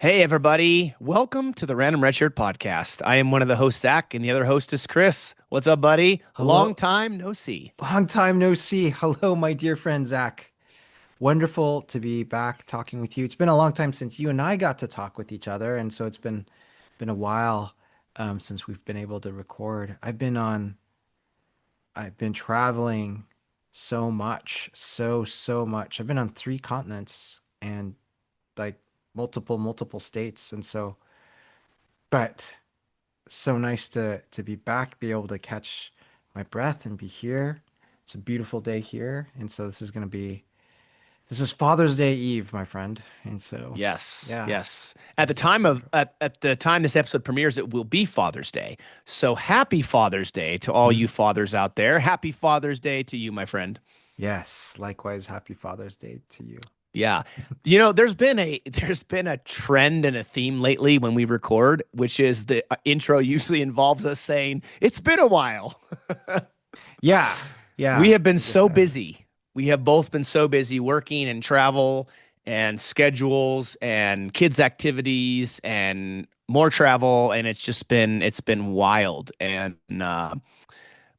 Hey, everybody. Welcome to the Random Redshirt Podcast. I am one of the hosts, Zach, and the other host is Chris. What's up, buddy? Long Hello, time no see. long time no see. Hello, my dear friend Zach. Wonderful to be back talking with you. It's been a long time since you and I got to talk with each other, and so it's been a while since we've been able to record. I've been traveling so much, so much. I've been on three continents and like multiple states, and but so nice to be back, be able to catch my breath and be here. It's a beautiful day here, and so this is Father's Day Eve, my friend. And so Yes, yeah, yes. this is wonderful. At the time this episode premieres, it will be Father's Day. So happy Father's Day to all you Mhm. fathers out there. Happy Father's Day to you, my friend. Yes, likewise, happy Father's Day to you. Yeah. You know, there's been a trend and a theme lately when we record, which is the intro usually involves us saying, "It's been a while." Yeah, We yeah, have been I guess so that. busy. We have both been so busy working and travel and schedules and kids' activities and more travel, and it's been wild.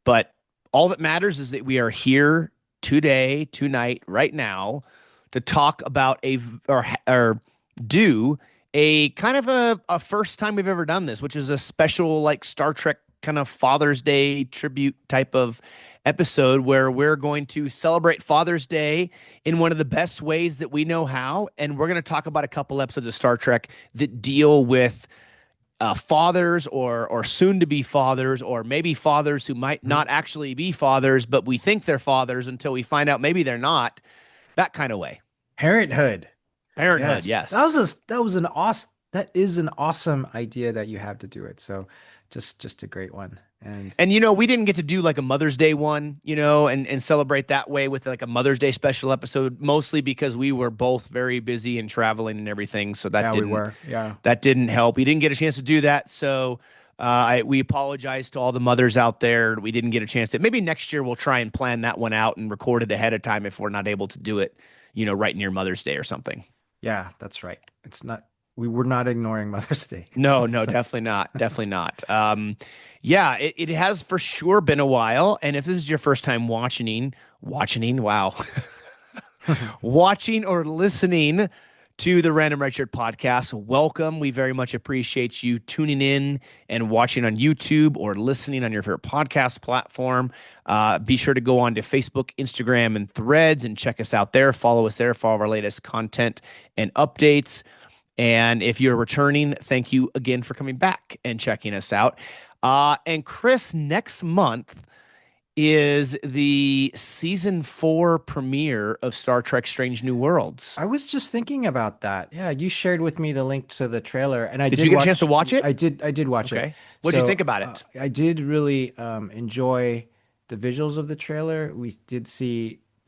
But all that matters is that we are here today, tonight, right now, to talk about or do a kind of a first time we've ever done this, which is a special like Star Trek kind of Father's Day tribute type of episode where we're going to celebrate Father's Day in one of the best ways that we know how. And we're going to talk about a couple episodes of Star Trek that deal with fathers or soon to be fathers, or maybe fathers who might Mhm. not actually be fathers, but we think they're fathers until we find out maybe they're not. That kind of way. Parenthood. Parenthood, Yes, yes. that was an awesome that is an awesome idea that you have to do it. So just a great one. And And we didn't get to do like a Mother's Day one, and celebrate that way with like a Mother's Day special episode, mostly because we were both very busy and traveling and everything. So that yeah, we didn't were. Yeah. that didn't help. We didn't get a chance to do that. So we apologize to all the mothers out there. We didn't get a chance to. Maybe next year we'll try and plan that one out and record it ahead of time if we're not able to do it, right near Mother's Day or something. Yeah, that's right. It's not, we were not ignoring Mother's Day. No, no, So, definitely not. Definitely not. Yeah, it has for sure been a while. And if this is your first time wow, watching or listening to the Random Redshirt podcast, welcome. We very much appreciate you tuning in and watching on YouTube or listening on your favorite podcast platform. Be sure to go on to Facebook, Instagram, and Threads and check us out there. Follow us there for all of our latest content and updates. And if you're returning, thank you again for coming back and checking us out. And Chris, next month is the season 4 premiere of Star Trek Strange New Worlds. I was just thinking about that. Yeah, you shared with me the link to the trailer, and I Did did you get a chance to watch. watch it? I did watch it. Okay. What'd you think So about it? I did really enjoy the visuals of the trailer. We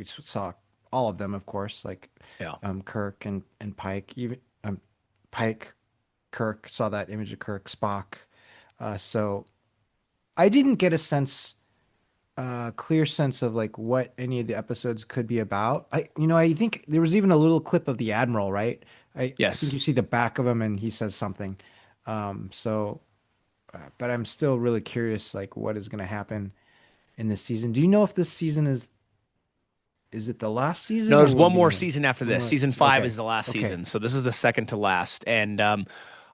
saw all of them, of course, like Yeah. Kirk and Pike. Even Pike, Kirk saw that image of Kirk, Spock. So I didn't get a clear sense of like what any of the episodes could be about. I think there was even a little clip of the Admiral, right? I think you Yes. see the back of him and he says something. So, but I'm still really curious, like what is going to happen in this season. Do you know if this season is it the last season No, or there's will it one be more new? season after One this. more. Season 5 is Okay. the last Okay. season. So this is the second to last. And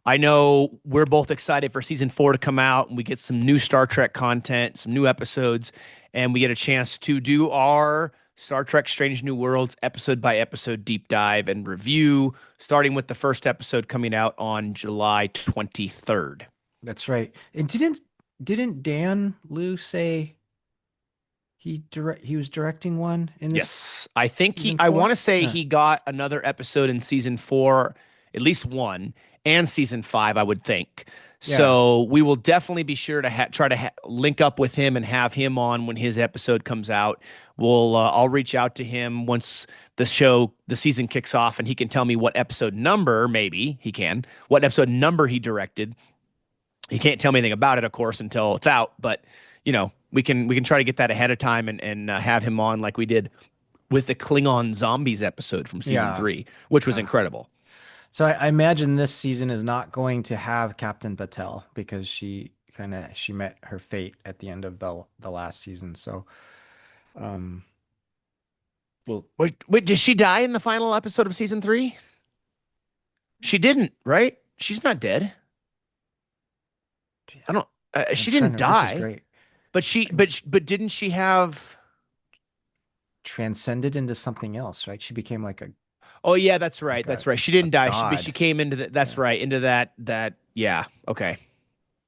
I know we're both excited for season 4 to come out and we get some new Star Trek content, some new episodes, and we get a chance to do our Star Trek Strange New Worlds episode by episode deep dive and review, starting with the first episode coming out on July 23rd. That's right. And didn't Dan Liu say he was directing one in this Yes. I think season I want to four? say Yeah. he got another episode in season 4, at least one, and season 5, I would think. Yeah. So we will definitely be sure to try to link up with him and have him on when his episode comes out. I'll reach out to him once the season kicks off, and he can tell me what episode number, maybe he can, what episode number he directed. He can't tell me anything about it, of course, until it's out. But we can try to get that ahead of time and have him on like we did with the Klingon zombies episode from season Yeah. 3, which was Yeah. incredible. So I imagine this season is not going to have Captain Patel because she met her fate at the end of the last season. So um well Wait, did she die in the final episode of season three? She didn't, right? She's not dead. I don't. I'm She trying didn't to this is die, great. but didn't she have? Transcended into something else, right? She became Oh yeah, that's right. like That's right. She didn't die. But she god. came into the. That's Yeah. right. Into that. Yeah. Okay.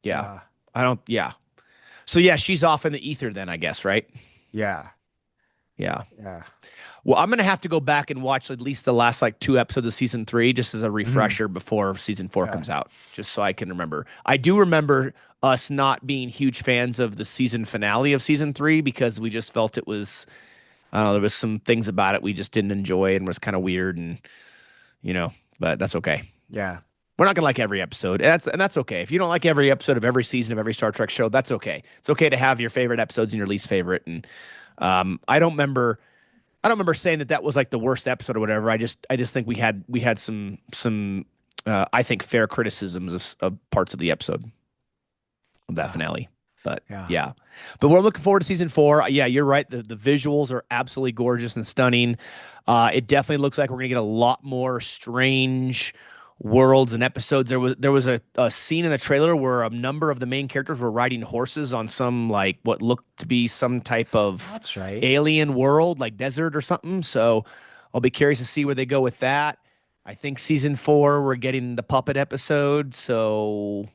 Yeah. Yeah. I don't. Yeah. So yeah, she's off in the ether then, I guess, right? Yeah. Yeah. Yeah. Well, I'm gonna have to go back and watch at least the last like two episodes of season three just as a Mhm. refresher before season four Yeah. comes out, just so I can remember. I do remember us not being huge fans of the season finale of season three because we just felt it was, I don't know, there was some things about it we just didn't enjoy and was kind of weird and you know, but that's okay. Yeah. We're not gonna like every episode. And that's okay. If you don't like every episode of every season of every Star Trek show, that's okay. It's okay to have your favorite episodes and your least favorite. And I don't remember saying that that was like the worst episode or whatever. I just think we had some I think fair criticisms of parts of the episode of that Yeah. finale. But Yeah. yeah, but we're looking forward to season four. Yeah, you're right. The visuals are absolutely gorgeous and stunning. It definitely looks like we're gonna get a lot more strange worlds and episodes. There was a scene in the trailer where a number of the main characters were riding horses on some like what looked to be some type of That's right. alien world, like desert or something. So I'll be curious to see where they go with that. I think season four we're getting the puppet episode, so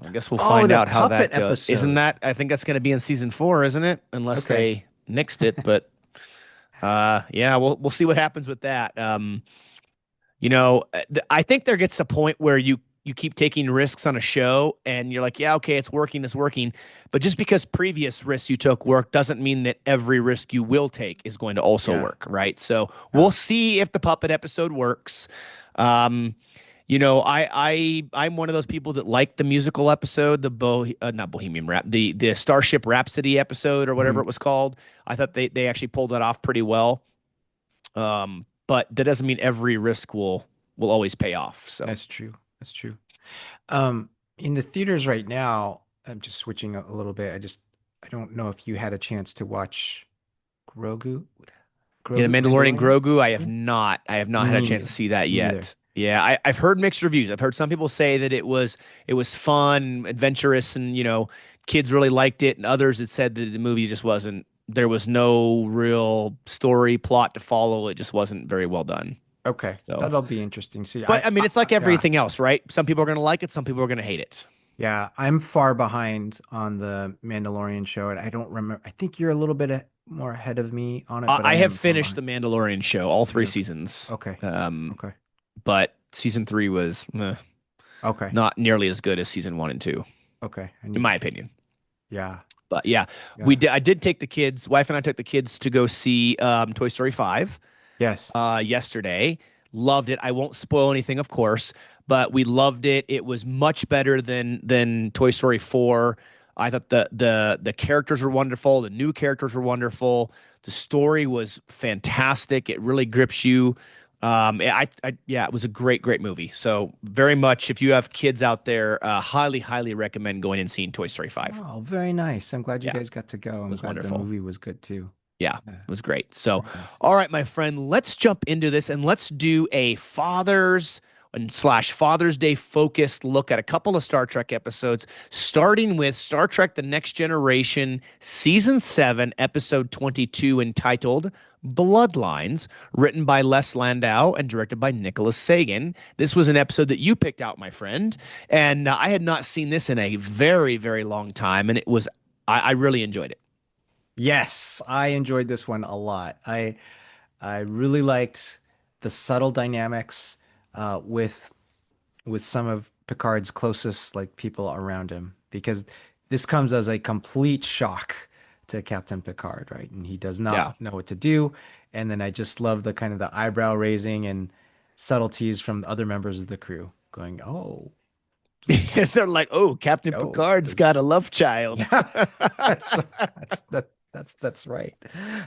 I guess we'll Oh, find the out how puppet that goes. Isn't episode. that? I think that's going to be in season four, isn't it? Unless Okay. they nixed it, but yeah, we'll see what happens with that. I think there gets a point where you keep taking risks on a show and you're like, yeah, okay, it's working. But just because previous risks you took work doesn't mean that every risk you will take is going to also Yeah. work, right? So we'll Yeah. see if the puppet episode works. Um, I'm one of those people that like the musical episode, not Bohemian Rap, the Starship Rhapsody episode or whatever Mhm. it was called. I thought they actually pulled that off pretty well. But that doesn't mean every risk will always pay off. So That's true. That's true. Um, in the theaters right now, I'm just switching a little bit. I don't know if you had a chance to watch Grogu, yeah, the Grogu, Mandalorian Mandalorian. Grogu, Yeah. I have not had a Me chance to neither. see that Me neither. yet. Yeah, I've heard mixed reviews. I've heard some people say that it was fun, adventurous, and kids really liked it, and others had said that the movie just wasn't. There was no real story plot to follow. It just wasn't very well done. Okay, So, that'll be interesting. See, but I mean, it's like yeah, everything else, right? Some people are going to like it, some people are going to hate it. yeah, I'm far behind on the Mandalorian show, and I don't remember. I think you're a little bit more ahead of me on it, but I I have am far finished the behind. Mandalorian show, all three You have, seasons. okay, Um, okay, but season three was okay, not nearly as good as season one and two, okay. I in need to my keep. opinion. Yeah, But yeah, we yeah, did. I did take the kids. Wife and I took the kids to go see Toy Story 5 yes. yesterday. Loved it. I won't spoil anything, of course, but we loved it. It was much better than Toy Story 4. I thought the characters were wonderful. The new characters were wonderful. The story was fantastic. It really grips you. Yeah, it was a great movie. So very much, if you have kids out there, highly recommend going and seeing Toy Story 5. Oh, very nice. I'm glad you Yeah, it guys got to go. I'm was glad the wonderful. movie was good too. Yeah, Yeah, it was great. So, very nice. all right, my friend, let's jump into this and let's do a Father's and slash Father's Day focused look at a couple of Star Trek episodes, starting with Star Trek The Next Generation, Season 7, Episode 22, entitled Bloodlines, written by Les Landau and directed by Nicholas Sagan. This was an episode that you picked out, my friend, and I had not seen this in a very long time, and I really enjoyed it. Yes, I enjoyed this one a lot. I really liked the subtle dynamics with some of Picard's closest like people around him because this comes as a complete shock to Captain Picard, right? And he does not Yeah. know what to do. And then I just love the kind of the eyebrow raising and subtleties from the other members of the crew going, "Oh, does They're like, "Oh, Captain oh, Picard's does got a love child." yeah, that's right.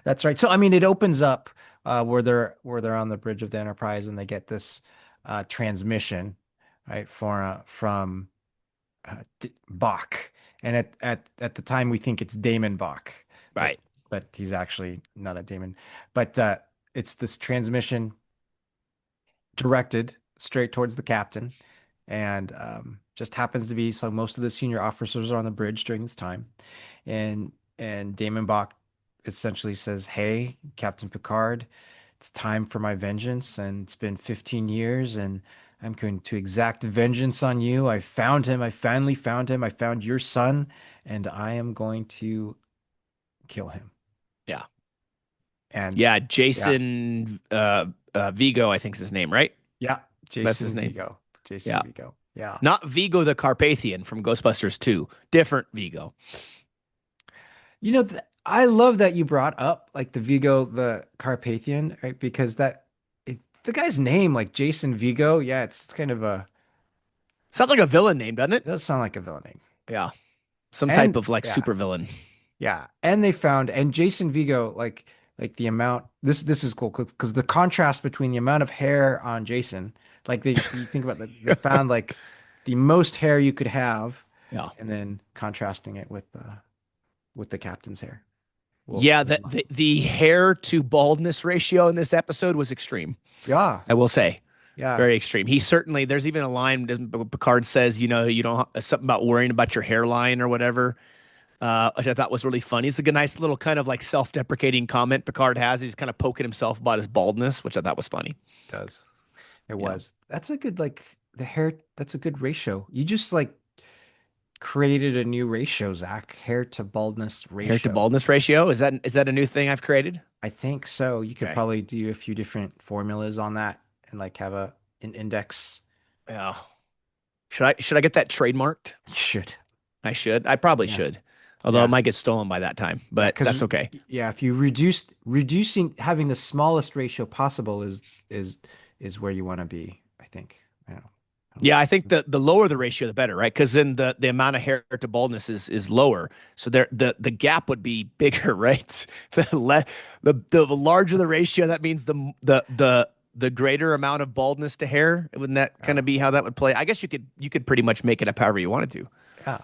That's right. So I mean, it opens up where they're on the bridge of the Enterprise and they get this. transmission, right, from Bach. And at the time, we think it's Damon Bach, but Right. he's actually not a Damon. But it's this transmission directed straight towards the captain, and just happens to be so most of the senior officers are on the bridge during this time, and Damon Bach essentially says, "Hey, Captain Picard, it's time for my vengeance, and it's been 15 years, and I'm going to exact vengeance on you. I found him. I finally found him. I found your son, and I am going to kill him." Yeah. And Yeah. yeah, Jason Vigo, I think is his name, right? yeah, That's his Jason name. Vigo, Jason Yeah. Vigo, yeah. Not Vigo the Carpathian from Ghostbusters 2. Different Vigo. I love that you brought up like the Vigo, the Carpathian, right? Because the guy's name, like Jason Vigo, yeah, it's kind of Sounds like a villain name, doesn't it it? does sound like a villain name. Yeah. Some type And of like yeah, super villain. yeah. And they found, and Jason Vigo, like the amount, this is cool because the contrast between the amount of hair on Jason, like you think about they found like the most hair you could have, Yeah. and then contrasting it with the captain's hair. Well, Yeah, the hair to baldness ratio in this episode was extreme. yeah, I will say. yeah, Very extreme. He certainly, there's even a line, doesn't Picard says, you don't, something about worrying about your hairline or whatever, which I thought was really funny. It's like a nice little kind of like self deprecating comment Picard has. He's kind of poking himself about his baldness, which I thought was funny. it does. It Yeah. was. That's a good like the hair. That's a good ratio. You just like created a new ratio, Zach. Hair to baldness Hair to ratio. baldness ratio. Is that a new thing I've created? I think so. You could Okay. probably do a few different formulas on that and like have an index. Yeah. Should I get that trademarked? You should. I should. I probably Yeah. should. Although it Yeah. might get stolen by that time, Yeah. but Because that's okay. yeah, if you reducing having the smallest ratio possible is is where you want to be, I think. I don't Yeah, know. I think the lower the ratio, the better, right? Because then the amount of hair to baldness is lower, so there the gap would be bigger, right? The larger the ratio, that means the greater amount of baldness to hair. Wouldn't that kind Yeah. of be how that would play? I guess you could pretty much make it up however you wanted to. Yeah.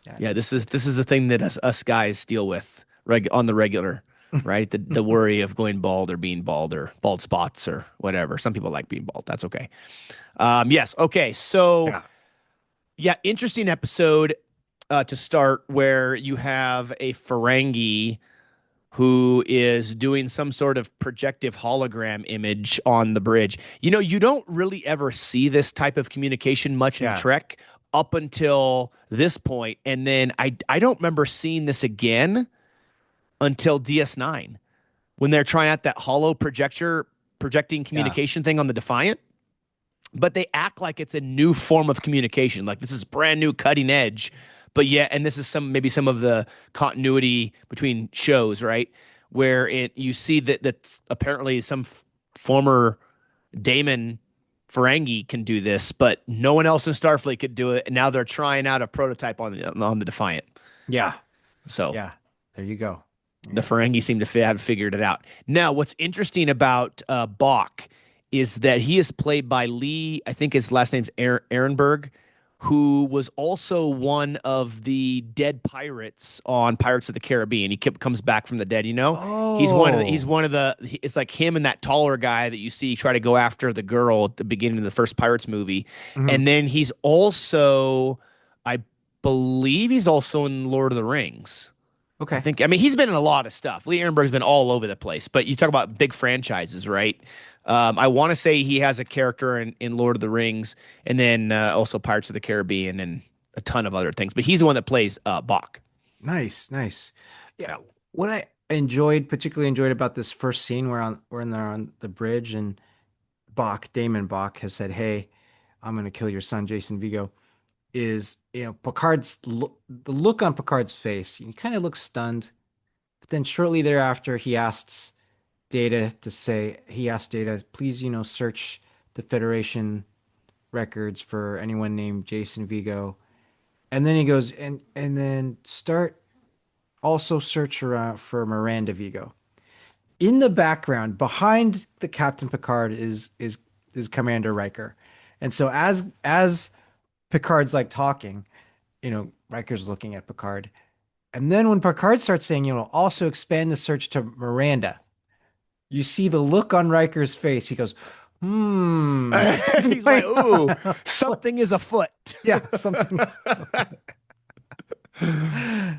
Yeah. Yeah, You this is could. this is the thing that us guys deal with on the regular, right? The worry of going bald or being bald or bald spots or whatever. Some people like being bald. That's okay. Yes. Okay. So Yeah. yeah, interesting episode to start where you have a Ferengi who is doing some sort of projective hologram image on the bridge. You don't really ever see this type of communication much in Yeah. Trek up until this point, and then I don't remember seeing this again until DS9 when they're trying out that hollow projecting Yeah. communication thing on the Defiant, but they act like it's a new form of communication. Like this is brand new, cutting edge. But yeah, and this is maybe some of the continuity between shows, right? Where you see that apparently some former Daimon Ferengi can do this, but no one else in Starfleet could do it. And now they're trying out a prototype on the Defiant. Yeah. So Yeah. There you go. the Yeah. Ferengi seem to have figured it out. Now, what's interesting about Bach is that he is played by Lee. I think his last name's Ehrenberg, who was also one of the dead pirates on Pirates of the Caribbean. He comes back from the dead. He's one of the. He's Oh. one of the. It's like him and that taller guy that you see try to go after the girl at the beginning of the first Pirates movie, Mhm. and then he's also, I believe, he's also in Lord of the Rings. I Okay. think, I mean, he's been in a lot of stuff. Lee Ehrenberg's been all over the place, but you talk about big franchises, right? I want to say he has a character in Lord of the Rings and then also Pirates of the Caribbean and a ton of other things, but he's the one that plays Bach. Nice. Nice. Yeah. Yeah. What I particularly enjoyed about this first scene where they're on the bridge and Damon Bach has said, "Hey, I'm gonna kill your son, Jason Vigo," is, the look on Picard's face. He kind of looks stunned, but then shortly thereafter, he asked Data, please, search the Federation records for anyone named Jason Vigo. And then he goes and then start also search around for Miranda Vigo. In the background, behind the Captain Picard is Commander Riker. And so as Picard's like talking, Riker's looking at Picard. And then when Picard starts saying, also expand the search to Miranda, you see the look on Riker's face. He goes, hmm. What's He's like, going "Ooh, on?" something is afoot." Yeah, something's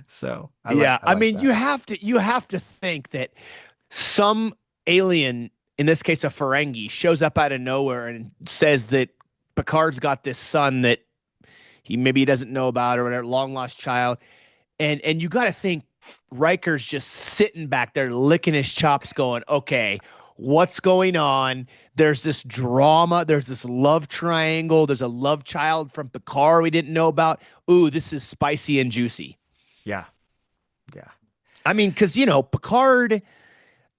so Yeah, I I like mean, that. you have to think that some alien, in this case a Ferengi, shows up out of nowhere and says that Picard's got this son that he doesn't know about or whatever, long lost child, and you got to think Riker's just sitting back there licking his chops, going, "Okay, what's going on? There's this drama. There's this love triangle. There's a love child from Picard we didn't know about. Ooh, this is spicy and juicy." Yeah, yeah, I mean, because Picard,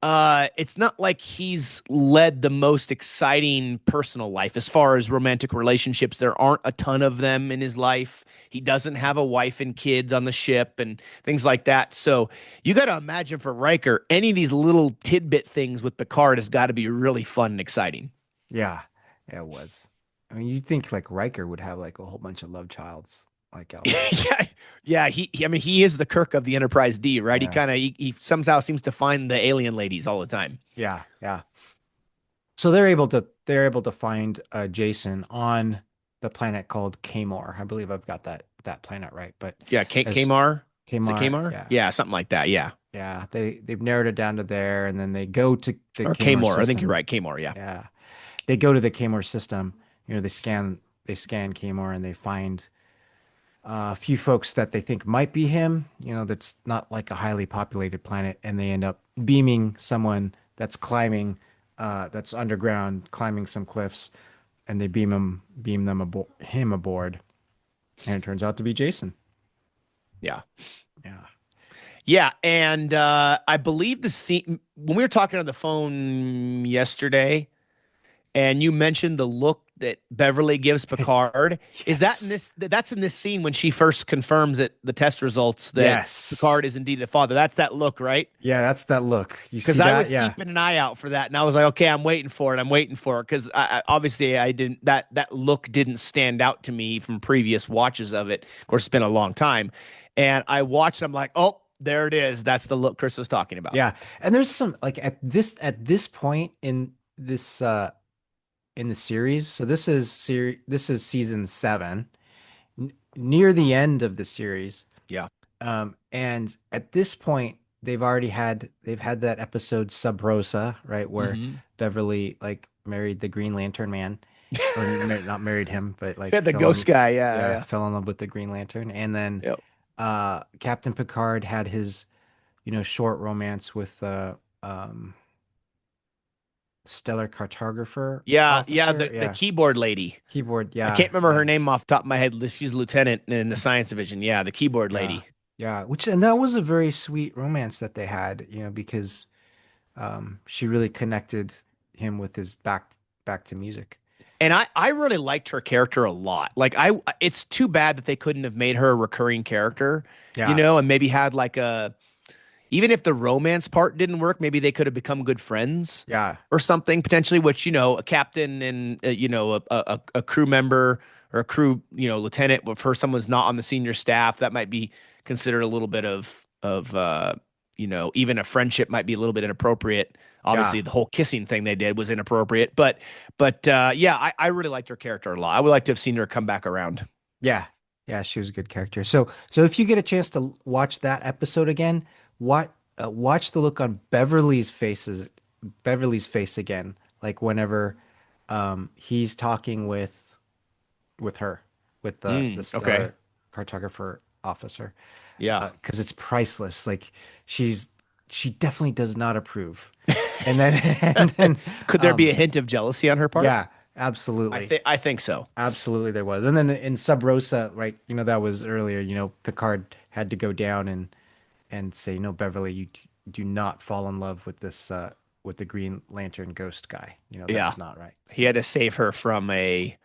it's not like he's led the most exciting personal life as far as romantic relationships. There aren't a ton of them in his life. He doesn't have a wife and kids on the ship and things like that. So you got to imagine for Riker, any of these little tidbit things with Picard has got to be really fun and exciting. yeah. Yeah, it was. I mean, you'd think like Riker would have like a whole bunch of love childs like elsewhere. Yeah, yeah. I mean, he is the Kirk of the Enterprise D, right? He Yeah, kind of he somehow seems to find the alien ladies all the time. yeah, yeah. So they're able to find Jason on the planet called Kamor. I believe I've got that planet right. But Yeah, as Kamar. Is it Kamar, Kamar? yeah, Yeah, something like that. Yeah. yeah, they've narrowed it down to there, and then they go to the Or Kamor Kamor. I think you're system. right. Kamor. Yeah. Yeah, they go to the Kamor system. They scan Kamor, and they find a few folks that they think might be him. That's not like a highly populated planet, and they end up beaming someone that's climbing, that's underground, climbing some cliffs, and they beam him aboard, and it turns out to be Jason. Yeah. Yeah. Yeah. And I believe the scene when we were talking on the phone yesterday, and you mentioned the look that Beverly gives Picard. Is that in Yes. this? That's in this scene when she first confirms that the test results that Yes. Picard is indeed the father. That's that look, right? Yeah, that's that look. You Because see I that? was Yeah. keeping an eye out for that, and I was like, okay, I'm waiting for it. I'm waiting for it because obviously I didn't that look didn't stand out to me from previous watches of it. Of course, it's been a long time, and I watched. I'm like, oh, there it is. That's the look Chris was talking about. Yeah. And there's some like at this point in the series. So this is season 7, near the end of the series. Yeah. And at this point, they've had that episode Sub Rosa, right, where Mm-hmm. Beverly like married the Green Lantern man, or not married him, but like Yeah, the ghost guy. Yeah, yeah, yeah. fell in love with the Green Lantern. And then Yep. Captain Picard had his short romance with um stellar cartographer Yeah, yeah. officer. The Yeah, keyboard lady. keyboard. I Yeah, can't remember her yeah. name off the top of my head. She's a lieutenant in the science division. Yeah, the keyboard Yeah. lady. Yeah, and that was a very sweet romance that they had, because she really connected him with his back to music. And I really liked her character a lot. Like it's too bad that they couldn't have made her a recurring character, Yeah. and maybe had like a even if the romance part didn't work, maybe they could have become good friends Yeah. or something potentially. Which a captain and a crew member or a crew lieutenant, for someone's not on the senior staff, that might be considered a little bit of even a friendship might be a little bit inappropriate. Yeah. Obviously, the whole kissing thing they did was inappropriate, but yeah, I really liked her character a lot. I would like to have seen her come back around. Yeah. Yeah, she was a good character. So if you get a chance to watch that episode again, watch the look on Beverly's face again, like whenever he's talking with her, with the Okay. stellar cartographer officer, Yeah. because it's priceless. Like she's she definitely does not approve. And then and then Could there be a um hint of jealousy on her part? yeah, absolutely. I think so. Absolutely there was. And then in Sub Rosa, right, that was earlier, Picard had to go down and say, "No, Beverly, you do not fall in love with this with the Green Lantern ghost guy. That Yeah. is not right." He So, had to save her from a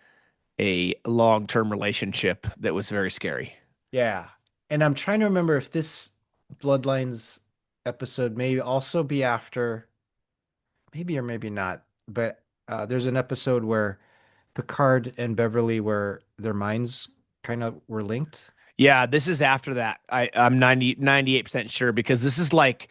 long-term relationship that was very scary. yeah. And I'm trying to remember if this Bloodlines episode may also be after, maybe or maybe not, but there's an episode where Picard and Beverly were their minds kind of were linked. Yeah, this is after that. I'm 98% sure because this is like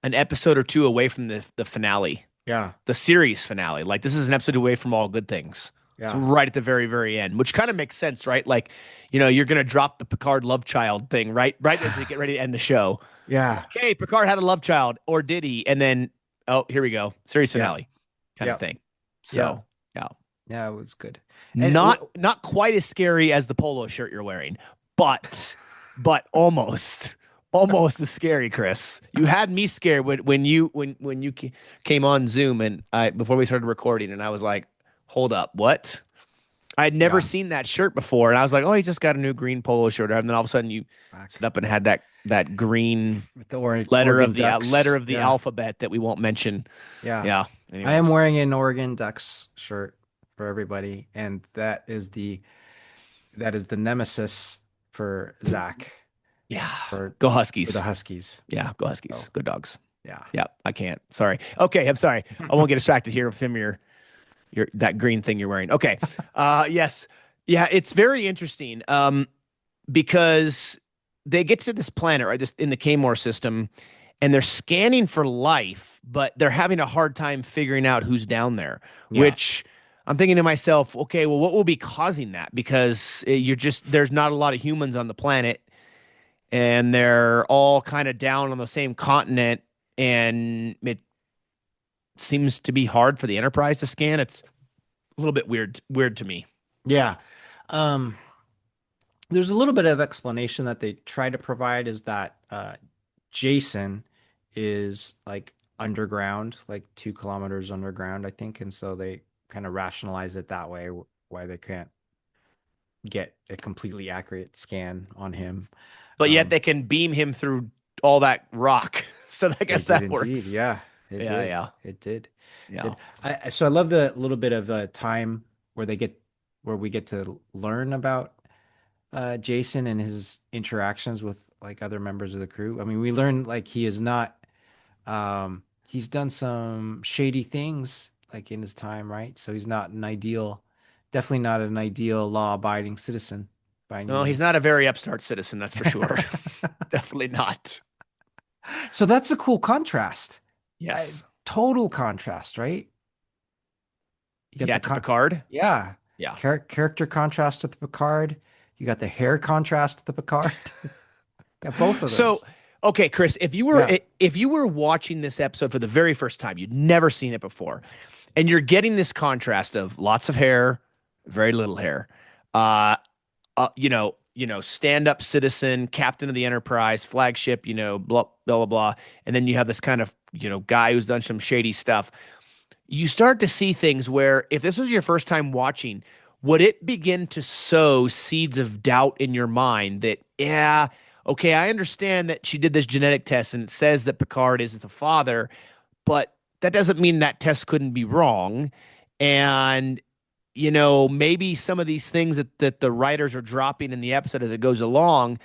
an episode or two away from the finale, Yeah, the series finale. Like this is an episode away from All Good Things. It's yeah, right at the very, very end, which kind of makes sense, right? Like, you're gonna drop the Picard love child thing, right? Right as they get ready to end the show. yeah, Like, hey, Picard had a love child, or did he? And then, oh, here we go, series yeah, finale, kind of yeah, thing. yeah, So, yeah, yeah. It was good. And not quite as scary as the polo shirt you're wearing, but almost as scary, Chris. You had me scared when you came on Zoom and I before we started recording, and I was like, hold up, what? I'd never yeah, seen that shirt before, and I was like, oh, he just got a new green polo shirt, and then all of a sudden you sit back up and had that green with the letter Oregon of the letter Ducks. of the Yeah, alphabet that we won't mention. yeah. Yeah. I am Anyways, wearing an Oregon Ducks shirt for everybody, and that is the nemesis for Zach yeah. for Go for the Huskies. Huskies. Yeah, go So Huskies. Go Dogs. yeah. Yeah, I can't. Sorry. Okay, I'm sorry. I won't get distracted here from your that green thing you're wearing. Okay. Yes. Yeah, it's very interesting. Because they get to this planet, right? This in the Kmore system, and they're scanning for life, but they're having a hard time figuring out who's down there, Yeah. which I'm thinking to myself, okay, well, what will be causing that? Because there's not a lot of humans on the planet, and they're all kind of down on the same continent, and it seems to be hard for the Enterprise to scan. It's a little bit weird to me. Yeah. Um, there's a little bit of explanation that they try to provide is that Jason is like underground, like 2 kilometers underground, I think, and so they kind of rationalize it that way, why they can't get a completely accurate scan on him. But yet Um, they can beam him through all that rock. So I they guess did that indeed. works. Yeah, it Yeah, did. yeah, It did. yeah. Did. So I love the little bit of time where we get to learn about Jason and his interactions with like other members of the crew. I mean, we learn like he is not he's done some shady things like in his time, right? So he's not an ideal, definitely not an ideal law-abiding citizen by any No, he's means. not a very upstart citizen, that's for sure. Definitely not. So that's a cool contrast. Yes. Total contrast, right? You got Yeah, the to Picard. yeah, Yeah. character contrast to the Picard. You got the hair contrast to the Picard. Got both of So, those. okay, Chris, Yeah. if you were watching this episode for the very first time, you'd never seen it before, and you're getting this contrast of lots of hair, very little hair. Uh, stand-up citizen, captain of the Enterprise, flagship, blah blah blah blah, and then you have this kind of guy who's done some shady stuff. You start to see things where if this was your first time watching, would it begin to sow seeds of doubt in your mind that, yeah, okay, I understand that she did this genetic test and it says that Picard is the father, but that doesn't mean that test couldn't be wrong. And, maybe some of these things that the writers are dropping in the episode as it goes along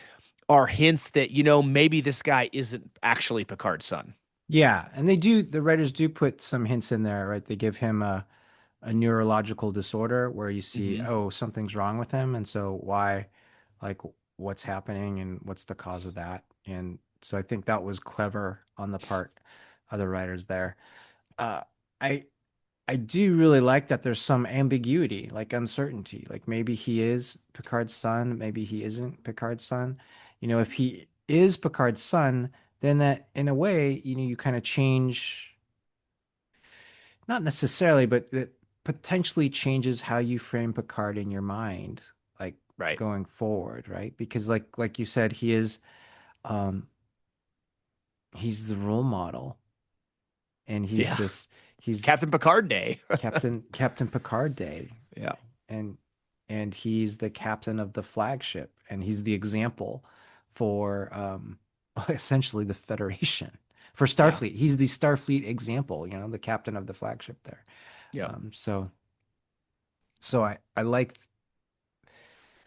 are hints that, maybe this guy isn't actually Picard's son. Yeah, and the writers do put some hints in there, right? They give him a neurological disorder where you see, Hmm. oh, something's wrong with him, and so why, like, what's happening and what's the cause of that? And so I think that was clever on the part of the writers there. Uh, I I do really like that there's some ambiguity, like uncertainty. Like maybe he is Picard's son, maybe he isn't Picard's son. If he is Picard's son, then that in a way, you kind of change, not necessarily, but that potentially changes how you frame Picard in your mind, like Right. going forward, right? Because like you said, um he's the role model and Yeah. he's Captain Picard Day. Captain Picard Day. Yeah. and and he's the captain of the flagship and he's the example for essentially the Federation for Yeah. Starfleet. He's the Starfleet example, the captain of the flagship there. Yeah. So I like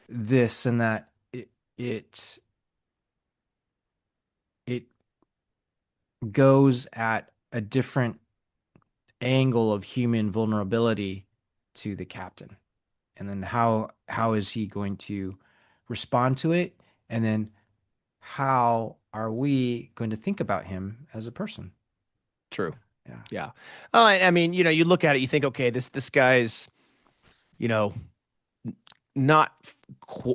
this and that it it goes at a different angle of human vulnerability to the captain. and then how is he going to respond to it, and then how are we going to think about him as a person? True. Yeah. Yeah. I mean, you look at it, you think, okay, this guy's, you know, not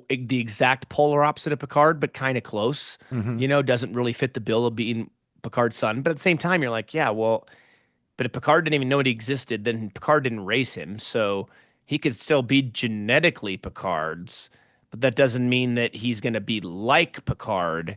the exact polar opposite of Picard, but kind of close. Hmm. Doesn't really fit the bill of being Picard's son. But at the same time, you're like, yeah, well, but if Picard didn't even know he existed, then Picard didn't raise him, so he could still be genetically Picard's. But that doesn't mean that he's going to be like Picard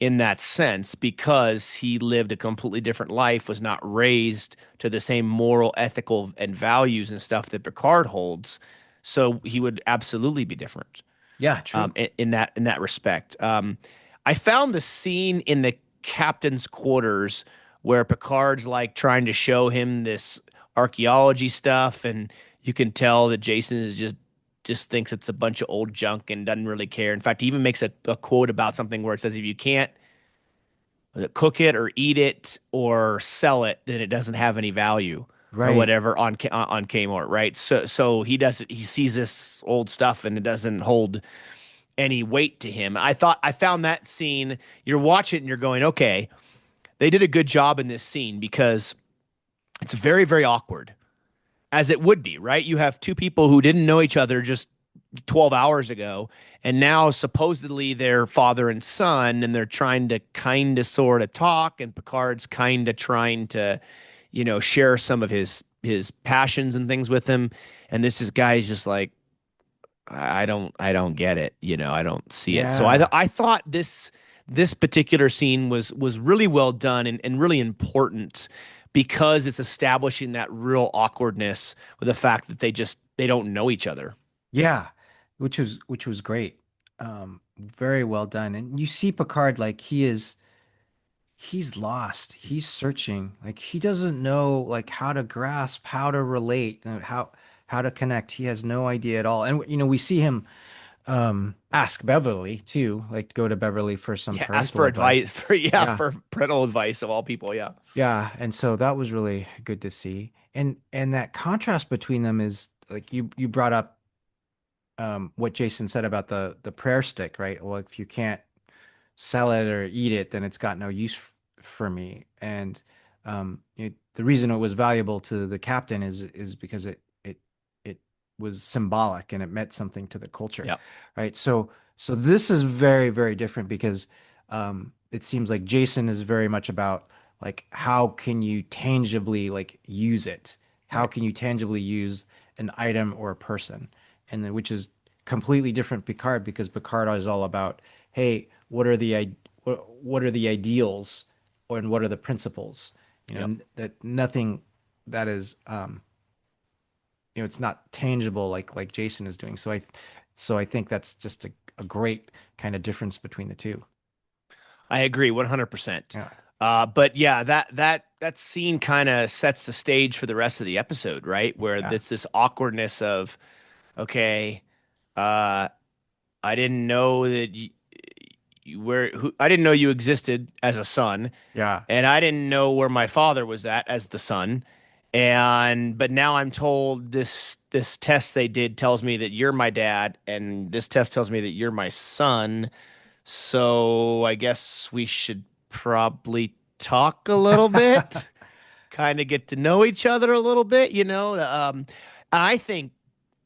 in that sense because he lived a completely different life, was not raised to the same moral, ethical, and values and stuff that Picard holds. So he would absolutely be different Yeah, true. in that respect. I found the scene in the captain's quarters where Picard's like trying to show him this archaeology stuff, and you can tell that Jason is just thinks it's a bunch of old junk and doesn't really care. In fact, he even makes a quote about something where it says, if you can't cook it or eat it or sell it, then it doesn't have any value or Right. whatever on Kmart, right? So he sees this old stuff and it doesn't hold any weight to him. I found that scene. You're watching and you're going, okay, they did a good job in this scene because it's very very awkward as it would be, right? You have two people who didn't know each other just 12 hours ago, and now supposedly they're father and son, and they're trying to kind of sort of talk, and Picard's kind of trying to, share some of his passions and things with him, and this is guy's just like, I don't get it, I don't see it. So Yeah. I thought this particular scene was really well done and really important because it's establishing that real awkwardness with the fact that they don't know each other. Yeah. Which was great. Very well done. And you see Picard like he's lost. He's searching. Like he doesn't know like how to grasp, how to relate, and how to connect. He has no idea at all. And we see him ask Beverly too, like go to Beverly for some Yeah, ask parental for advice. advice for Yeah. for parental advice of all people. Yeah, Yeah, and so that was really good to see. And that contrast between them is like you brought up what Jason said about the prayer stick, right? Well, if you can't sell it or eat it, then it's got no use for me. And the reason it was valuable to the captain is because it was symbolic and it meant something to the culture, yeah, right? So this is very, very different because it seems like Jason is very much about like how can you tangibly like use it? How right. can you tangibly use an item or a person? And then which is completely different Picard because Picard is all about, hey, what are the ideals and what are the principles? Yep. That nothing that is it's not tangible like Jason is doing. So I think that's just a great kind of difference between the two. I agree 100%. Yeah. But yeah, that scene kind of sets the stage for the rest of the episode, right? Where Yeah. it's this awkwardness of, okay, uh, I didn't know that I didn't know you existed as a son, Yeah. and I didn't know where my father was at as the son. But now I'm told this test they did tells me that you're my dad, and this test tells me that you're my son. So I guess we should probably talk a little bit, kind of get to know each other a little bit, I think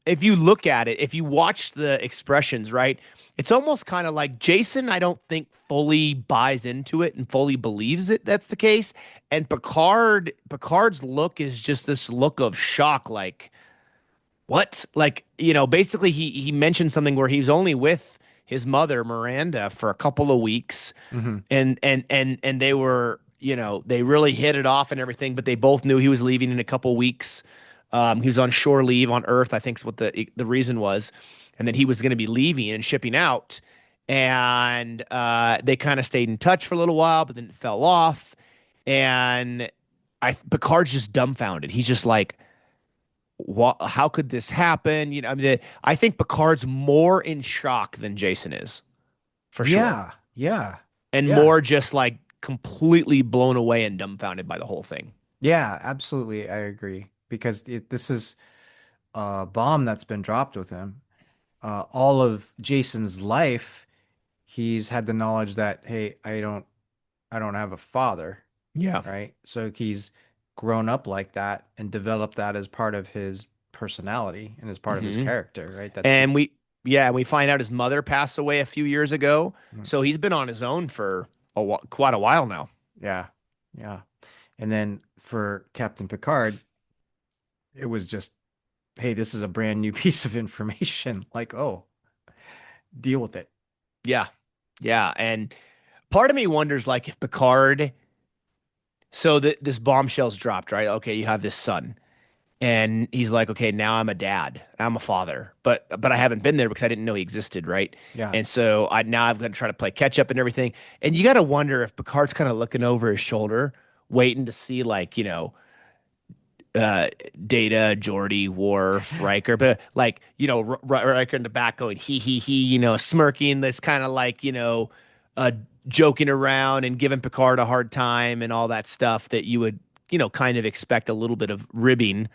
if you look at it, if you watch the expressions, right, it's almost kind of like Jason, I don't think fully buys into it and fully believes it that's the case. And Picard's look is just this look of shock, like, what? Like, basically he mentioned something where he was only with his mother, Miranda, for a couple of weeks, Hmm. and they were, they really hit it off and everything, but they both knew he was leaving in a couple weeks. He was on shore leave on Earth, I think is what the reason was, and then he was going to be leaving and shipping out, and they kind of stayed in touch for a little while, but then it fell off, and Picard's just dumbfounded. He's just like, what? How could this happen? I mean, I think Picard's more in shock than Jason is, for sure, Yeah. Yeah. and Yeah. more just like completely blown away and dumbfounded by the whole thing. Yeah, absolutely. I agree because this is bomb that's been dropped with him. All of Jason's life, he's had the knowledge that, hey, I don't have a father, Yeah. right? So he's grown up like that and developed that as part of his personality and as part of his Hmm. character, right? And we find out his mother passed away a few years ago. Mm, So he's been on his own for quite a while now. yeah, yeah. And then for Captain Picard, it was just, hey, this is a brand new piece of information. Like, oh, deal with it. Yeah. Yeah. And part of me wonders, like, if Picard, so this bombshell's dropped, right? Okay, you have this son. And he's like, okay, now I'm a dad, I'm a father, but I haven't been there because I didn't know he existed, right? Yeah. And so I've got to try to play catch up and everything. And you got to wonder if Picard's kind of looking over his shoulder, waiting to see, like, uh, Data, Geordi, Worf, Riker, but like, Riker in the back going he, smirking, this kind of like, uh, joking around and giving Picard a hard time and all that stuff that you would, kind of expect a little bit of ribbing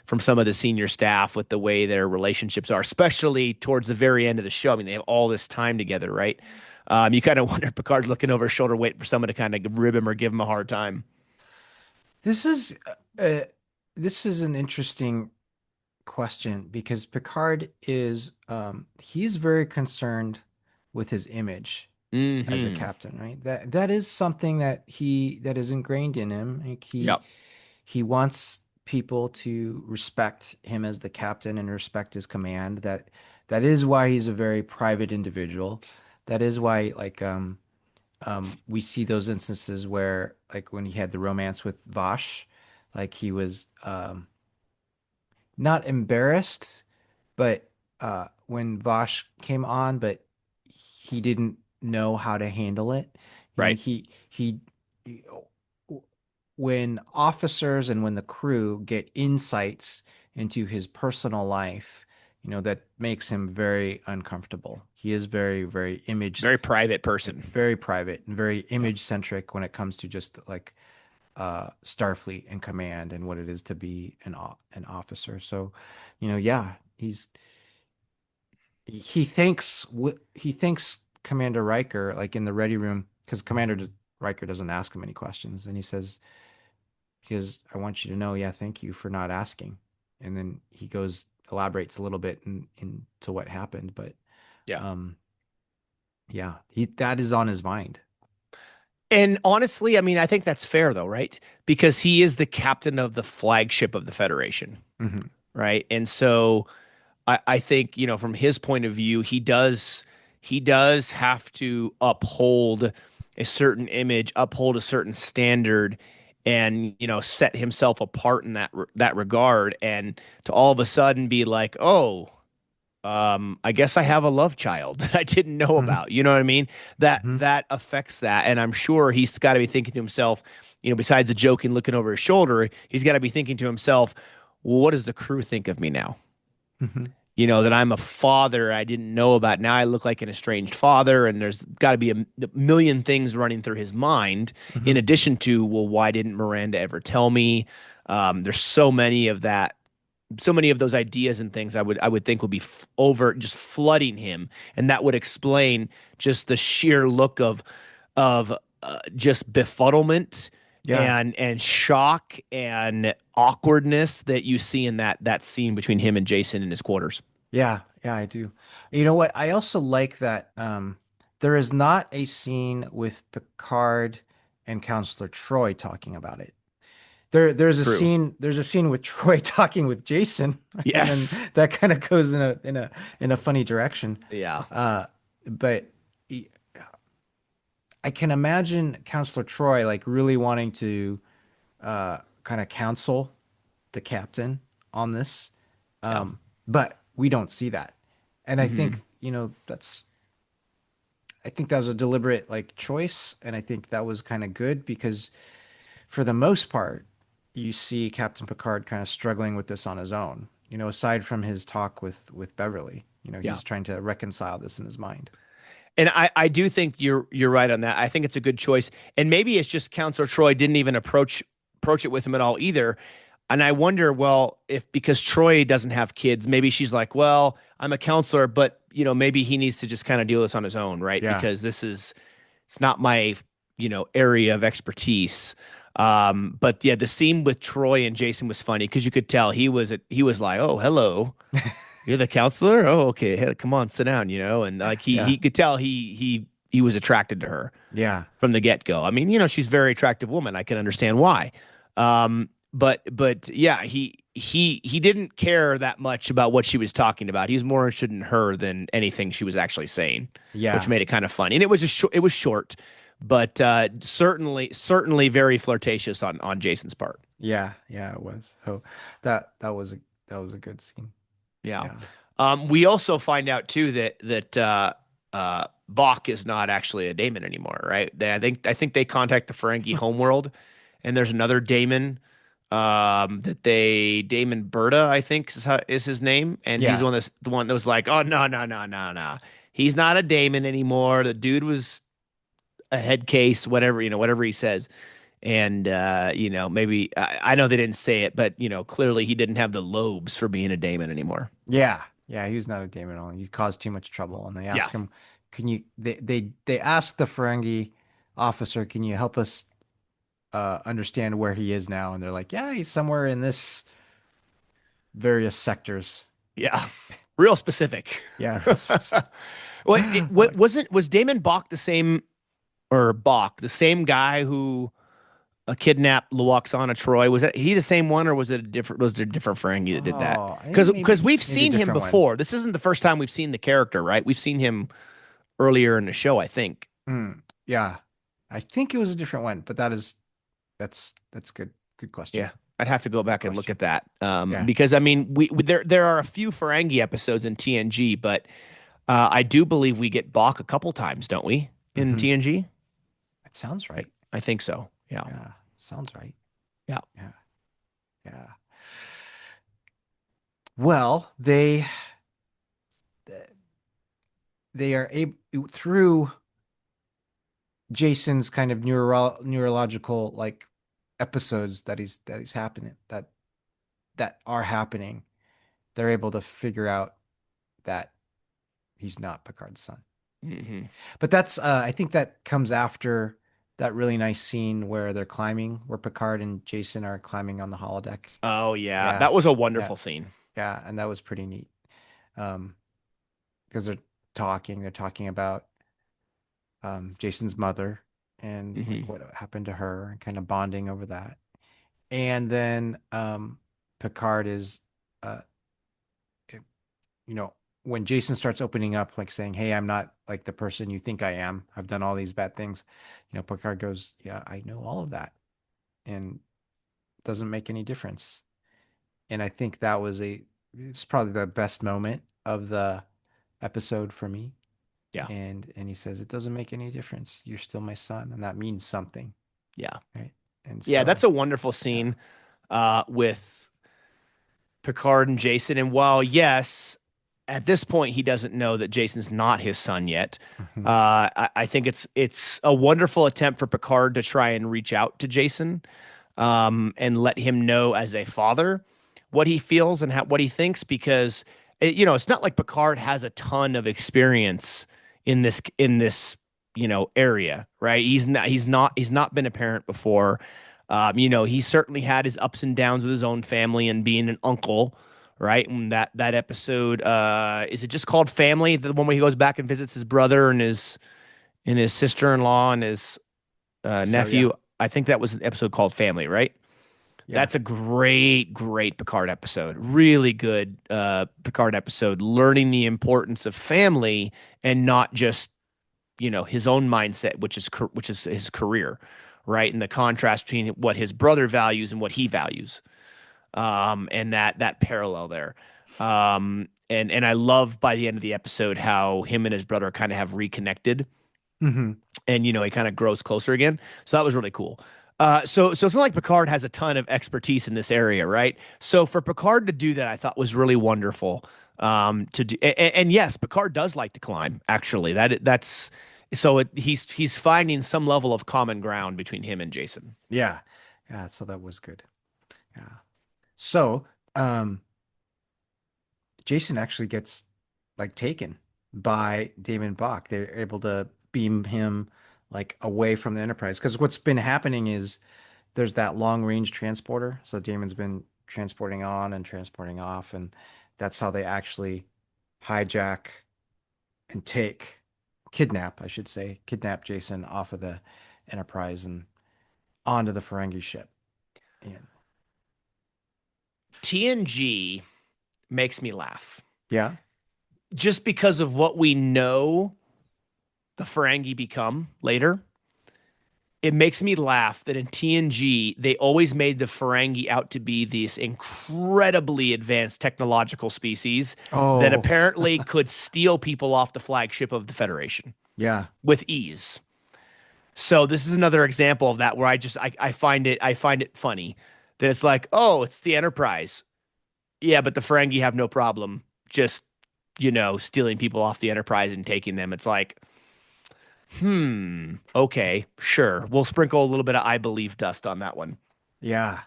from some of the senior staff with the way their relationships are, especially towards the very end of the show. I mean, they have all this time together, right? You kind of wonder if Picard's looking over his shoulder, waiting for someone to kind of rib him or give him a hard time. This is uh, this is an interesting question because Picard is he's very concerned with his image as a Hmm. captain, right? That is something that is ingrained in him. Like Yep. he wants people to respect him as the captain and respect his command. That is why he's a very private individual. That is why we see those instances where like when he had the romance with Vash, like he was not embarrassed, but when Vosh came on, but he didn't know how to handle it. You know, Right. he when officers and when the crew get insights into his personal life, that makes him very uncomfortable. He is very, very Very private person. very private and very Yep. image centric when it comes to just like Starfleet and command and what it is to be an officer. So, yeah, he thinks Commander Riker like in the ready room because Riker doesn't ask him any questions, and he says, "Because I want you to know, yeah, thank you for not asking." And then he goes elaborates a little bit into what happened, but Yeah. um, yeah, he that is on his mind. And honestly, I mean, I think that's fair though, right? Because he is the captain of the flagship of the Federation, Hmm. right? And so I think, from his point of view, he does have to uphold a certain image, uphold a certain standard, and set himself apart in that regard. And to all of a sudden be like, oh, I guess I have a love child that I didn't know Hmm. about. You know what I mean? That Hmm. that affects that, and I'm sure he's got to be thinking to himself, besides the joking, looking over his shoulder, he's got to be thinking to himself, well, what does the crew think of me now? Hmm. That I'm a father I didn't know about. Now I look like an estranged father, and there's got to be a million things running through his mind. In Hmm. addition to, well, why didn't Miranda ever tell me? There's so many of those ideas and things I would think would be over just flooding him, and that would explain just the sheer look of just befuddlement Yeah. and shock and awkwardness that you see in that scene between him and Jason in his quarters. Yeah, yeah, I do. You know what? I also like that there is not a scene with Picard and Counselor Troy talking about it. True. There's a scene with Troy talking with Jason, and then Yes. that kind of goes in a funny direction. Yeah. Uh, but I can imagine Counselor Troy like really wanting to kind of counsel the captain on this. Yeah. But we don't see that. And I think, Hmm. I think that was a deliberate like choice. And I think that was kind of good because for the most part, you see Captain Picard kind of struggling with this on his own, aside from his talk with Beverly, Yeah. he's trying to reconcile this in his mind. And I do think you're right on that. I think it's a good choice. And maybe it's just Counselor Troy didn't even approach it with him at all either. and I wonder, well, if because Troy doesn't have kids, maybe she's like, well, I'm a counselor, but maybe he needs to just kind of deal this on his own, right? Yeah. Because it's not my, area of expertise. But yeah, the scene with Troy and Jason was funny because you could tell he was like, oh, hello, you're the counselor. Oh, okay, hey, come on, sit down, and like Yeah. he could tell he was attracted to her Yeah. from the get go. I mean, she's a very attractive woman. I can understand why. But yeah, he didn't care that much about what she was talking about. He was more interested in her than anything she was actually saying, which Yeah. made it kind of funny. And it was short, but certainly very flirtatious on Jason's part. Yeah. Yeah, it was. So that was a good scene. Yeah. Yeah. We also find out too that Bach is not actually a Daemon anymore, right? I think they contact the Ferengi homeworld, and there's another Daemon that Daemon Berta, I think is his name, and he's Yeah. the one that was like, oh no no no no no, he's not a Daemon anymore. The dude was a head case, whatever whatever he says. And maybe I know they didn't say it, but clearly he didn't have the lobes for being a Daemon anymore. Yeah. Yeah, he was not a Daemon at all. He caused too much trouble. And they Yeah. ask him, can you they ask the Ferengi officer, can you help us understand where he is now? And they're like, yeah, he's somewhere in this various sectors. Yeah, real specific. Yeah, real specific. What Like, was Damon Bach the same or Bach the same guy who kidnapped Luoxana Troy? Was that he the same one or was it a different? Was there a different Ferengi that did that? oh, I think Because we've maybe a seen him different one. before. This isn't the first time we've seen the character, right? We've seen him earlier in the show, I think. Yeah. I think it was a different one, but that's good. Good Yeah, question. I'd have to go back and look Question. at that Yeah. because I mean, there are a few Ferengi episodes in TNG, but I do believe we get Bach a couple times, don't we, in Hmm. TNG? It sounds right. I think so. Yeah. Yeah. Sounds right. Yeah. Yeah. Yeah. Well, they are able through Jason's kind of neurological like episodes that he's happening that are happening. They're able to figure out that he's not Picard's son. Hmm. But that's I think that comes after that really nice scene where they're climbing, where Picard and Jason are climbing on the holodeck. Oh yeah, Yeah, that was a yeah, wonderful scene. yeah, and that was pretty neat. Um, because they're talking about Jason's mother and Hmm. like what happened to her and kind of bonding over that. And then Picard is uh it- when Jason starts opening up, like saying, "Hey, I'm not like the person you think I am. I've done all these bad things." Picard goes, "Yeah, I know all of that," and it doesn't make any difference. And I think it's probably the best moment of the episode for me. Yeah. And he says, "It doesn't make any difference. You're still my son, and that means something, Yeah. right?" And Yeah, that's so, a wonderful yeah. scene with Picard and Jason. And while yes, at this point he doesn't know that Jason's not his son yet. Mhm. I think it's a wonderful attempt for Picard to try and reach out to Jason, and let him know as a father what he feels and what he thinks because it's not like Picard has a ton of experience in this area, right? He's not been a parent before. He certainly had his ups and downs with his own family and being an uncle, right? And that episode, is it just called Family? The one where he goes back and visits his brother and his sister-in-law and his I think so, yeah. nephew. I think that was an episode called Family, right? Yeah. That's a great Picard episode. Really good Picard episode, learning the importance of family and not just his own mindset, which is his career, right? And the contrast between what his brother values and what he values, and that parallel there. And I love by the end of the episode how him and his brother kind of have reconnected, Hmm. and he kind of grows closer again. So that was really cool. So it's not like Picard has a ton of expertise in this area, right? So for Picard to do that, I thought was really wonderful. To do, and yes, Picard does like to climb. Actually, that's so he's finding some level of common ground between him and Jason. Yeah. Yeah. So that was good. Yeah. So, um, Jason actually gets like taken by Damon Bach. They're able to beam him like away from the Enterprise because what's been happening is there's that long range transporter. So Damon's been transporting on and transporting off, and that's how they actually hijack and kidnap, I should say, kidnap Jason off of the Enterprise and onto the Ferengi ship. And TNG makes me laugh yeah. just because of what we know the Ferengi become later. It makes me laugh that in TNG, they always made the Ferengi out to be these incredibly advanced technological species that Oh, apparently could steal people off the flagship of the Federation yeah. with ease. So this is another example of that where I find it funny that it's like, oh, it's the Enterprise. Yeah, but the Ferengi have no problem just, stealing people off the Enterprise and taking them. It's like, okay, sure. We'll sprinkle a little bit of I believe dust on that one. Yeah.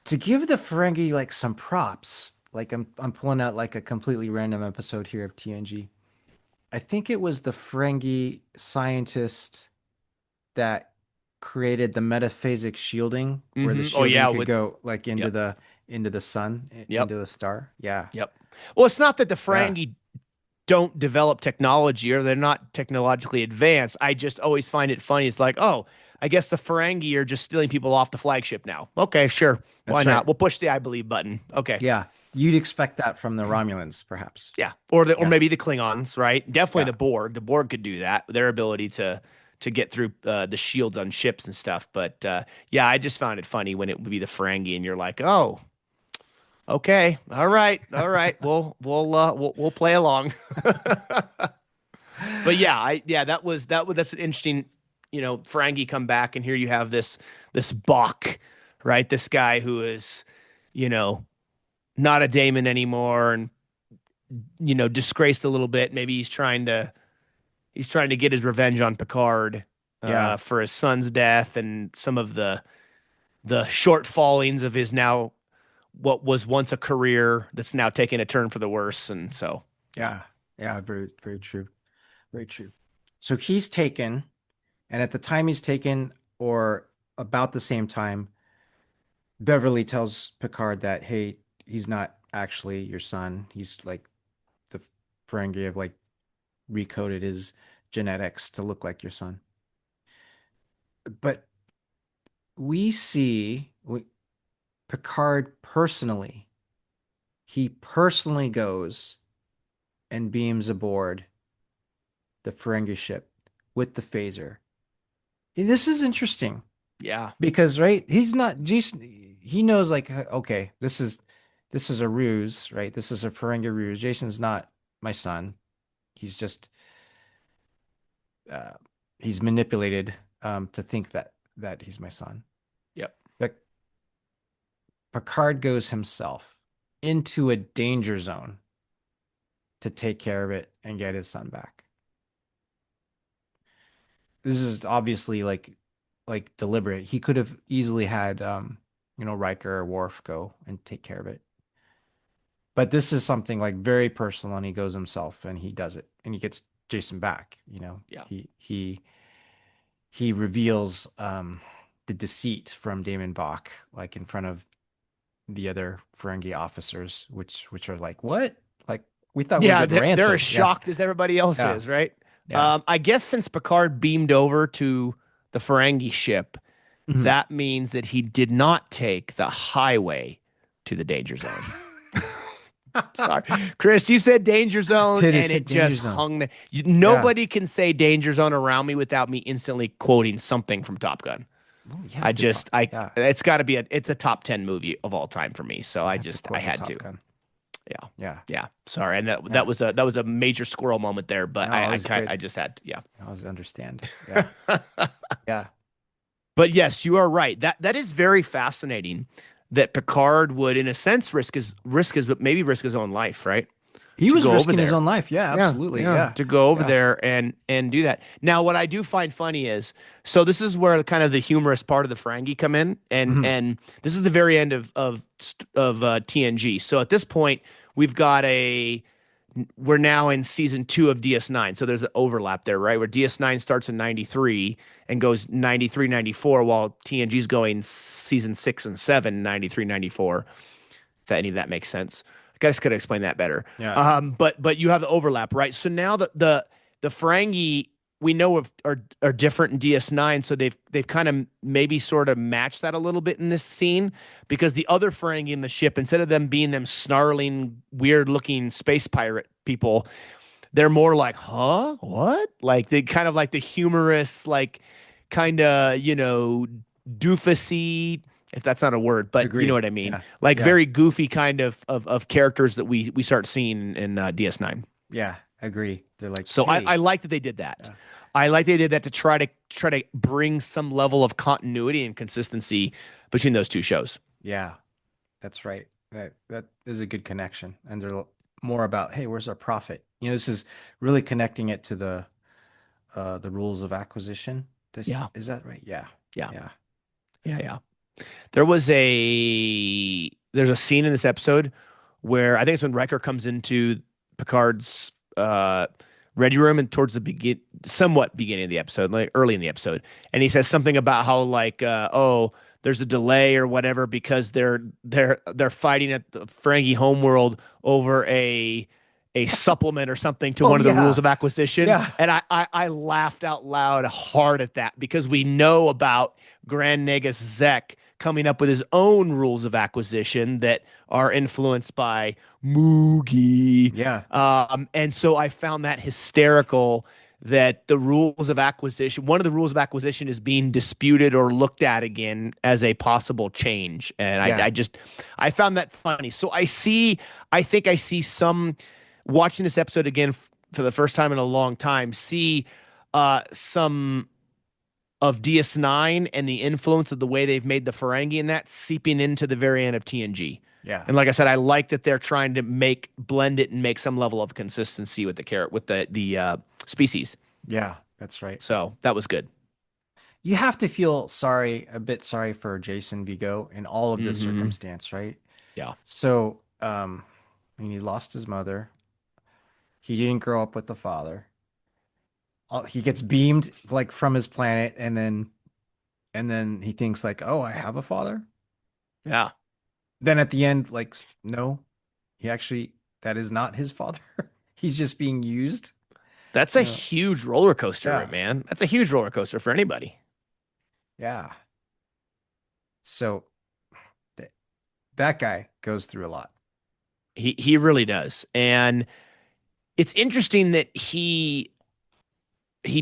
To give the Ferengi like some props, like I'm pulling out like a completely random episode here of TNG. I think it was the Ferengi scientist that created the metaphasic shielding, where the Oh shielding yeah, could go like yep, into the sun, yep, into a star. Yeah. yep. Well, it's not that the Yeah. Ferengi don't develop technology or they're not technologically advanced. I just always find it funny. It's like, oh, I guess the Ferengi are just stealing people off the flagship now. Okay, sure. Why That's right. not? We'll push the I believe button. Okay. Yeah. You'd expect that from the Romulans, perhaps. Yeah. Or Yeah. maybe the Klingons, right? Definitely Yeah. the Borg. The Borg could do that. Their ability to get through the shields on ships and stuff. But yeah, I just found it funny when it would be the Ferengi and you're like, oh, okay, all right, all right. We'll play along. But yeah, that's an interesting, Ferengi come back and here you have this Bach, right? This guy who is, you know, not a Daemon anymore and disgraced a little bit. Maybe he's trying to get his revenge on Picard Yeah. for his son's death and some of the shortfallings of his now what was once a career that's now taking a turn for the worse. And so, yeah, Yeah. Yeah. Very, very true. Very true. So he's taken, and at the time he's taken, or about the same time, Beverly tells Picard that, hey, he's not actually your son. He's like the Ferengi have like recoded his genetics to look like your son. But we see Picard personally, he personally goes and beams aboard the Ferengi ship with the phaser. And this is interesting yeah, because, right, he's not Jason. He knows like, okay, this is a ruse, right? This is a Ferengi ruse. Jason's not my son. He's just uh, he's manipulated to think that he's my son. yep, But Picard goes himself into a danger zone to take care of it and get his son back. This is obviously like deliberate. He could have easily had Riker or Worf go and take care of it. But this is something like very personal and he goes himself and he does it and he gets Jason back, yeah. He reveals the deceit from Damon Bach like in front of the other Ferengi officers, which are like, what? Like we thought we were Yeah, getting they're as ransom. Yeah. shocked as everybody else Yeah. is, right? Yeah. I guess since Picard beamed over to the Ferengi ship, Mhm. that means that he did not take the highway to the danger zone. Sorry, Chris, you said danger zone Did it and said it danger just zone? hung there. Yeah. Nobody can say danger zone around me without me instantly quoting something from Top Gun. Well, you I have to just, talk. I, Yeah. it's got to be it's a top 10 movie of all time for me. So You have to I quote the had Top to. Gun. Yeah. Yeah. Yeah. Sorry. And Yeah. that was a major squirrel moment there, but No, it was I good. just had to, I always understand. Yeah. yeah. Yeah. But yes, you are right. That is very fascinating that Picard would, in a sense, risk his maybe risk his own life, right? He to was go over risking his there. own life. Yeah, Yeah, absolutely. yeah, Yeah. to go over Yeah. there and do that. Now, what I do find funny is, so this is where kind of the humorous part of the Ferengi come in, Hmm. and this is the very end of TNG. So at this point, we've got a we're now in season 2 of DS9. So there's an overlap there, right? Where DS9 starts in 93 and goes 93, 94, while TNG's going season 6 and 7, 93, 94. If any of that makes sense. I guess could explain that better. Yeah. But you have the overlap, right? So now the Ferengi we know are different in DS9, so they've kind of maybe sort of matched that a little bit in this scene because the other Ferengi in the ship, instead of them being them snarling, weird looking space pirate people, they're more like, huh? What? Like they kind of like the humorous, like kind of, doofusy, if that's not a word, but you know Agree. what I mean. Yeah. Like Yeah. very goofy kind of characters that we start seeing in DS9. Yeah. Agree. They're like, So I hey. like that they did that. Yeah. I like they did that to try to bring some level of continuity and consistency between those two shows. Yeah. That's right. That is a good connection. And they're more about, hey, where's our profit? This is really connecting it to the rules of acquisition. Yeah, Is that right? Yeah. yeah, Yeah. yeah, yeah. There's a scene in this episode where I think it's when Riker comes into Picard's ready room and towards the somewhat beginning of the episode, like early in the episode, and he says something about how like oh, there's a delay or whatever because they're fighting at the Ferengi homeworld over a supplement or something to Oh one of the rules yeah. of acquisition, Yeah. and I laughed out loud hard at that because we know about Grand Negus Zek coming up with his own rules of acquisition that are influenced by Moogie. Yeah. And so I found that hysterical that the rules of acquisition, one of the rules of acquisition is being disputed or looked at again as a possible change. And Yeah. I found that funny. So I think I see some, watching this episode again for the first time in a long time, see some of DS9 and the influence of the way they've made the Ferengi and that seeping into the very end of TNG. Yeah. And like I said, I like that they're trying to blend it and make some level of consistency with the carrot with the species. Yeah. That's right. So that was good. You have to feel a bit sorry for Jason Vigo in all of this Hmm. circumstance, right? Yeah. So, he lost his mother. He didn't grow up with the father. He gets beamed like from his planet, and then he thinks like, "Oh, I have a father." Yeah. Then at the end, like, no, that is not his father. He's just being used. That's a You know, huge roller coaster, yeah, man. That's a huge roller coaster for anybody. yeah. So th that guy goes through a lot. He really does. And it's interesting that he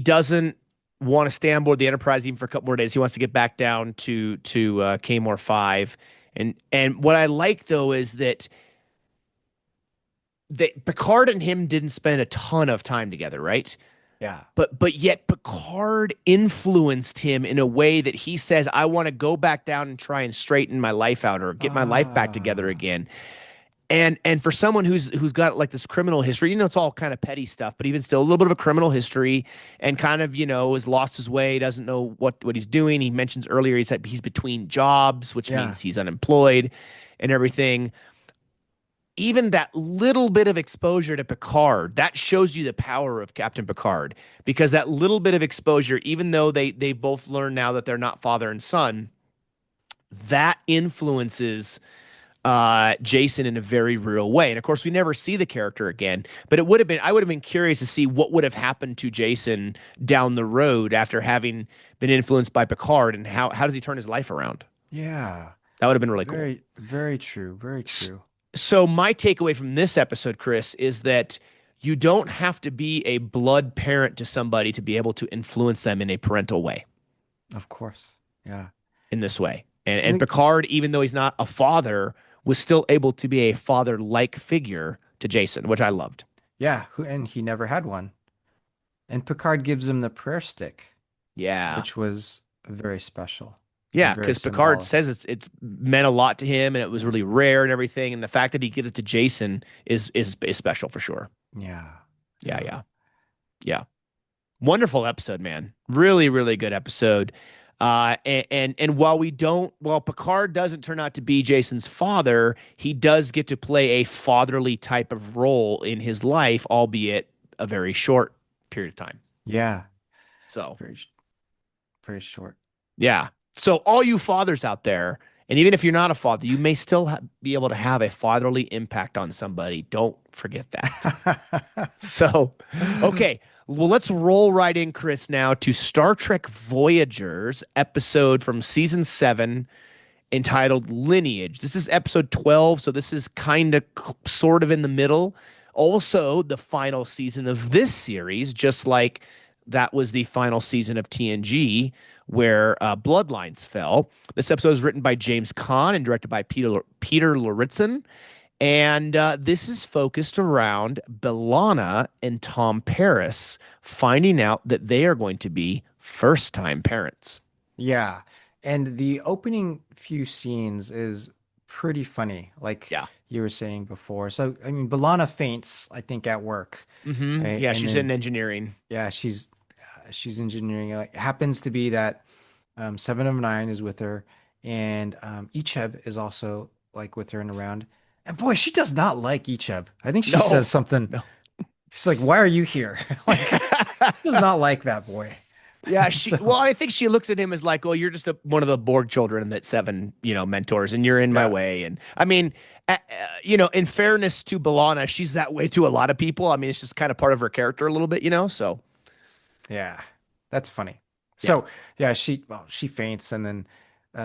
doesn't want to stay on board the Enterprise even for a couple more days. He wants to get back down to Kmore 5. And what I like though is that Picard and him didn't spend a ton of time together, right? Yeah. But yet Picard influenced him in a way that he says, I want to go back down and try and straighten my life out or get my life back together Ah, again. And for someone who's got like this criminal history, it's all kind of petty stuff, but even still a little bit of a criminal history and kind of, has lost his way, doesn't know what he's doing. He mentions earlier he's between jobs, which yeah, means he's unemployed and everything. Even that little bit of exposure to Picard, that shows you the power of Captain Picard because that little bit of exposure, even though they both learn now that they're not father and son, that influences Jason in a very real way. And of course, we never see the character again. But I would have been curious to see what would have happened to Jason down the road after having been influenced by Picard, and how does he turn his life around? yeah. That would have been really cool. Very, very true. Very S- true. So my takeaway from this episode, Chris, is that you don't have to be a blood parent to somebody to be able to influence them in a parental way, Of course. Yeah. in this way. And And and then, Picard, even though he's not a father, was still able to be a father-like figure to Jason, which I loved. yeah, and he never had one. And Picard gives him the prayer stick, Yeah. which was very special. and Yeah, very because Picard symbolic. says it's meant a lot to him and it was Yeah. really rare and everything. And the fact that he gives it to Jason is special for sure. Yeah. Yeah, Yeah. yeah, yeah. Wonderful episode, man. Really, really good episode. And while Picard doesn't turn out to be Jason's father, he does get to play a fatherly type of role in his life, albeit a very short period of time. Yeah. So, Very, very short. yeah. So, all you fathers out there, and even if you're not a father, you may still be able to have a fatherly impact on somebody. Don't forget that. So, okay. Well, let's roll right in, Chris, now to Star Trek Voyager's episode from season 7 entitled Lineage. This is episode 12, so this is kind of sort of in the middle. Also, the final season of this series, just like that was the final season of TNG, where Bloodlines fell. This episode is written by James Caan and directed by Peter Loritzen. And this is focused around Belanna and Tom Paris finding out that they are going to be first time parents. Yeah. And the opening few scenes is pretty funny, like Yeah. you were saying before. So, I mean, B'Elanna faints, I think, at work, right? Yeah, And she's in then, engineering. yeah, she's engineering. Like, it happens to be that Seven of Nine is with her, and Icheb is also like with her and around. And boy, she does not like Icheb. I think she says No, something. no. She's like, "Why are you here?" Like, she does not like that boy. Yeah, So, I think she looks at him as like, well, you're just one of the Borg children that Seven, mentors, and you're in my yeah. way. And I mean, in fairness to B'Elanna, she's that way to a lot of people. I mean, it's just kind of part of her character a little bit, so Yeah, that's funny. yeah. So yeah, she faints, and then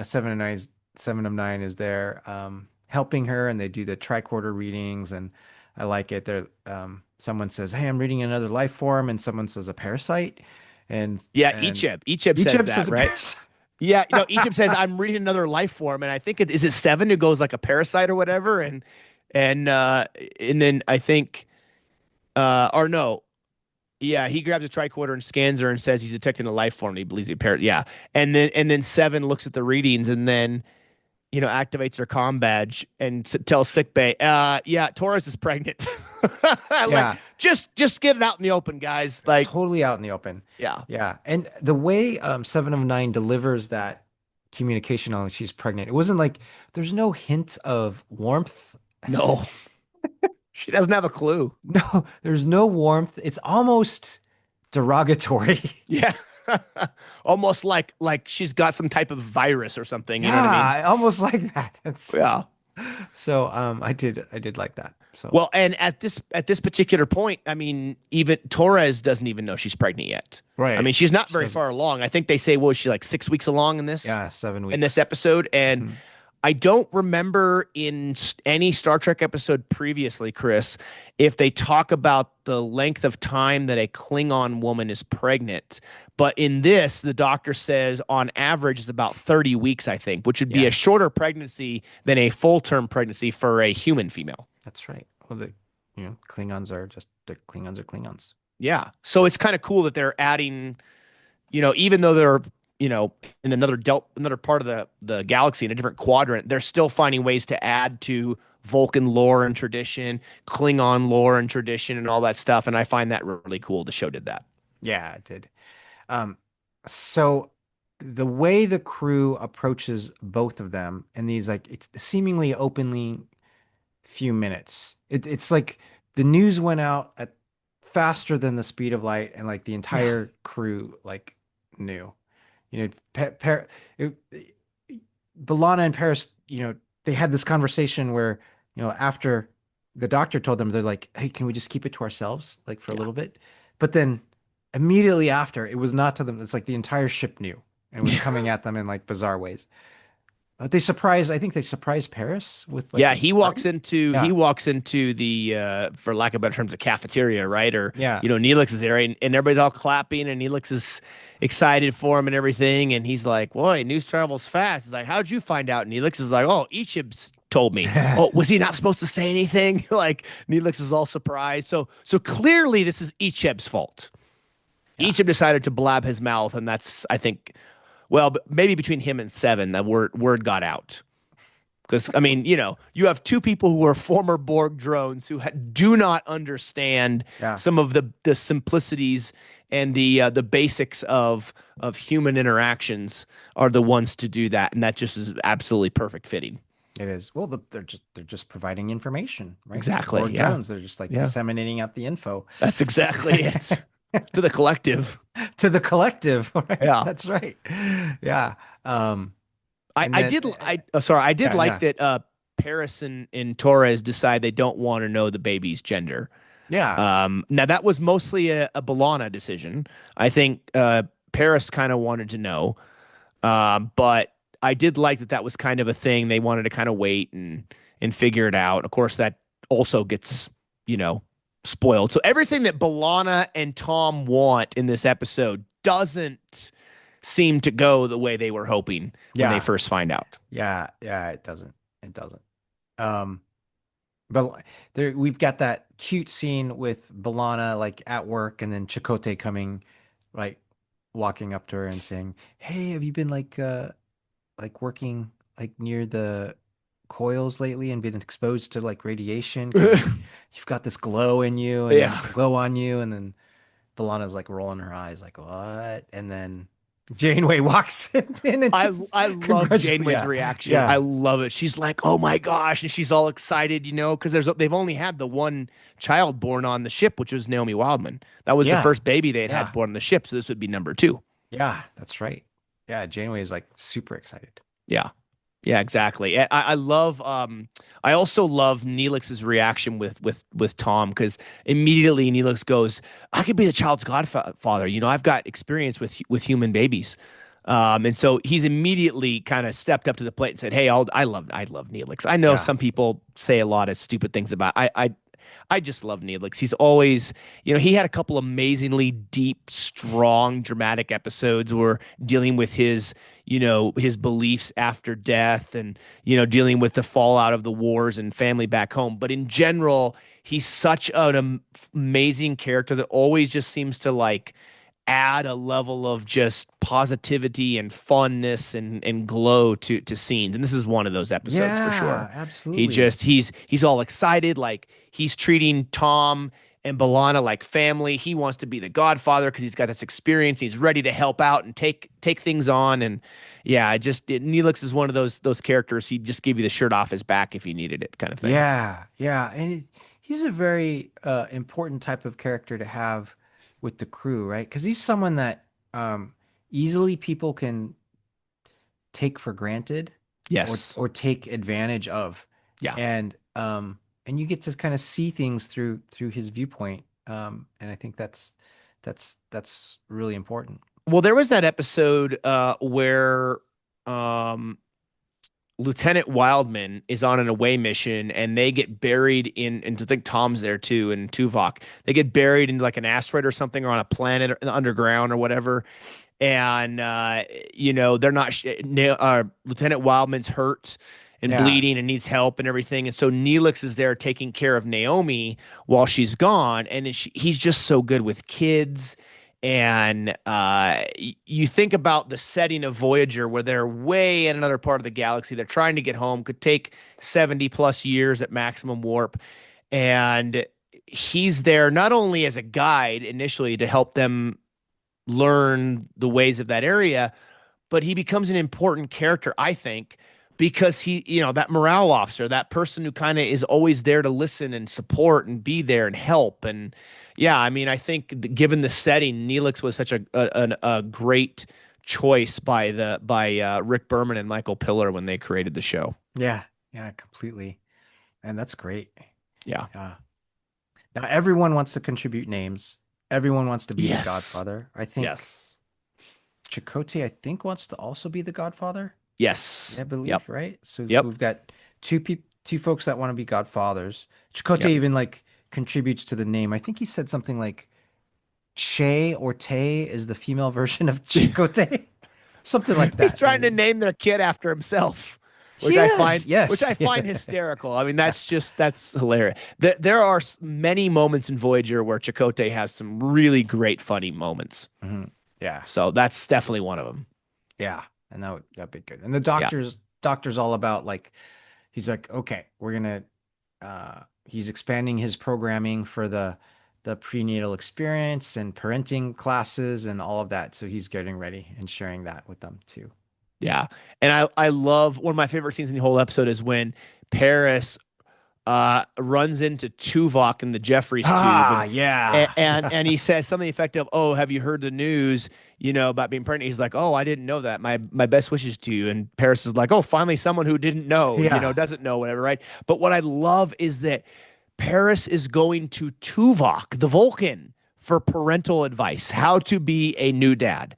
Seven of Nine is there helping her, and they do the tricorder readings, and I like it. There, someone says, "Hey, I'm reading another life form," and someone says a parasite, and Yeah, and Icheb says Icheb that, says a right? parasite. Yeah, Icheb says I'm reading another life form, and I think is it Seven who goes like a parasite or whatever, and then I think or no, yeah, he grabs a tricorder and scans her and says he's detecting a life form. And he believes he parrot. Yeah, and then Seven looks at the readings and then activates her comm badge and tells sickbay, yeah, Torres is pregnant. Like Yeah, just get it out in the open, guys. Like, totally out in the open. yeah, Yeah, and the way Seven of Nine delivers that communication on she's pregnant, it wasn't like there's no hint of warmth. no, she doesn't have a clue. No, there's no warmth. It's almost derogatory. Yeah. Almost like she's got some type of virus or something, you know what I mean? Yeah, almost like that. It's, Yeah. so I did like that. So Well, and at this particular point, I mean, even Torres doesn't even know she's pregnant yet. I right. mean, she's not She very doesn't. far along. I think they say, well, she's like 6 weeks along in this Yeah, seven in this weeks. episode, and Mhm. I don't remember in any Star Trek episode previously, Chris, if they talk about the length of time that a Klingon woman is pregnant. But in this, the doctor says on average is about 30 weeks, I think, which would be a Yeah, shorter pregnancy than a full-term pregnancy for a human female. that's right. Well, Klingons are just the Klingons are Klingons. Yeah. So it's kind of cool that they're adding, even though they're, in another part of the galaxy in a different quadrant, they're still finding ways to add to Vulcan lore and tradition, Klingon lore and tradition and all that stuff. And I find that really cool. The show did that. Yeah, it did. Um, so the way the crew approaches both of them in these like it's seemingly openly few minutes. It's like the news went out at faster than the speed of light, and like the Yeah. entire crew like knew. You know, it, B'Elanna and Paris, they had this conversation where, after the doctor told them, they're like, "Hey, can we just keep it to ourselves, like for a Yeah. little bit?" But then immediately after, it was not to them. It's like the entire ship knew and was coming at them in like bizarre ways. I think they surprised Paris with like Yeah, a he walks party. into he Yeah. walks into the for lack of better terms, the cafeteria, right? Or Yeah. Neelix is there and everybody's all clapping and Neelix is excited for him and everything, and he's like, "Boy, news travels fast." He's like, "How'd you find out?" And Neelix is like, "Oh, Ichib's told me." Oh, was he not supposed to say anything? Like Neelix is all surprised. So clearly this is Ichib's fault. Yeah. Ichib decided to blab his mouth, and that's I think Well, but maybe between him and Seven, that word got out. Because I mean, you have two people who are former Borg drones who do not understand Yeah, some of the simplicities and the basics of human interactions are the ones to do that, and that just is absolutely perfect fitting. it is. Well, they're just providing information, right? They're Exactly. Borg Yeah. drones. They're just like Yeah. disseminating out the info That's exactly it. To the collective. to the collective, right? Yeah. That's right. Yeah. Um, I, and I then did sorry, I did yeah, like yeah, that Paris and Torres decide they don't want to know the baby's gender. yeah, Now that was mostly a B'Elanna decision. I think Paris kind of wanted to know, but I did like that that was kind of a thing. They wanted to kind of wait and figure it out. Of course, that also gets you know spoiled. So everything that B'Elanna and Tom want in this episode doesn't seem to go the way they were hoping when they yeah, first find out. yeah, yeah. It doesn't. It doesn't. Um, but there we've got that cute scene with Balana like at work, and then Chakotay coming, like walking up to her and saying, "Hey, have you been like working like near the coils lately and been exposed to like radiation because you've got this glow in you and then Yeah. glow on you." And then Delana's like rolling her eyes like, "What?" And then Janeway walks in and she's I love congratulating. Janeway's Yeah, reaction. I yeah, love it. She's like, "Oh my gosh!" and she's all excited, because they've only had the one child born on the ship, which was Naomi Wildman. That was the yeah, first baby they had yeah, born on the ship, so this would be number two. yeah. That's right. Yeah, Janeway is like super excited. Yeah, yeah, exactly. I love. I also love Neelix's reaction with Tom because immediately Neelix goes, "I could be the child's godfather. I've got experience with human babies." And so he's immediately kind of stepped up to the plate and said, "Hey, I love Neelix. I know Yeah, some people say a lot of stupid things about I just love Neelix. He's always, he had a couple amazingly deep, strong, dramatic episodes where dealing with his beliefs after death and, dealing with the fallout of the wars and family back home. But in general, he's such an amazing character that always just seems to like add a level of just positivity and funness and glow to scenes. And this is one of those episodes for sure. yeah, absolutely. He's all excited, like he's treating Tom and B'Elanna like family. He wants to be the godfather because he's got this experience. He's ready to help out and take things on. And yeah, Neelix is one of those characters. He'd just give you the shirt off his back if you needed it, kind of thing. Yeah, yeah, and he's a very important type of character to have with the crew, right? Because he's someone that easily people can take for granted or Yes. or take advantage of, Yeah. and you get to kind of see things through his viewpoint, and I think that's really important. Well, there was that episode where um, Lieutenant Wildman is on an away mission and they get buried and I think Tom's there too and Tuvok. They get buried into like an asteroid or something or on a planet or underground or whatever. And they're not Lieutenant Wildman's hurt and Yeah, bleeding and needs help and everything. And so Neelix is there taking care of Naomi while she's gone. And he's just so good with kids. And you think about the setting of Voyager, where they're way in another part of the galaxy. They're trying to get home, could take 70 plus years at maximum warp. And he's there not only as a guide initially to help them learn the ways of that area, but he becomes an important character, I think, because that morale officer, that person who kind of is always there to listen and support and be there and help. And yeah, I mean, I think given the setting, Neelix was such a great choice by Rick Berman and Michael Piller when they created the show. yeah, yeah, completely, and that's great. Yeah. Yeah. Now everyone wants to contribute names. Everyone wants to be the Yes. Godfather. I think Yes. Chakotay, I think, wants to also be the Godfather. Yes. I Yep. believe, right? So Yep. we've got two folks that want to be Godfathers. Chakotay Yep. even like contributes to the name. I think he said something like Che or Tay is the female version of Chakotay. Something like He's that. trying to name their kid after himself, which I Yes, find which I yes. find hysterical. I mean, that's hilarious. There are many moments in Voyager where Chakotay has some really great funny moments. Mhm. Yeah. So that's definitely one of them. Yeah, and that'd be good. And the Yeah. doctor's all about like he's like, okay, he's expanding his programming for the prenatal experience and parenting classes and all of that. So he's getting ready and sharing that with them too. Yeah. And I love one of my favorite scenes in the whole episode is when Paris runs into Tuvok in the Jeffries tube Ah, yeah. and he says something effective, "Oh, have you heard the news, about being pregnant?" He's like, "Oh, I didn't know that. My best wishes to you." And Paris is like, "Oh, finally someone who didn't know, Yeah. doesn't know whatever, right?" But what I love is that Paris is going to Tuvok, the Vulcan, for parental advice, how to be a new dad,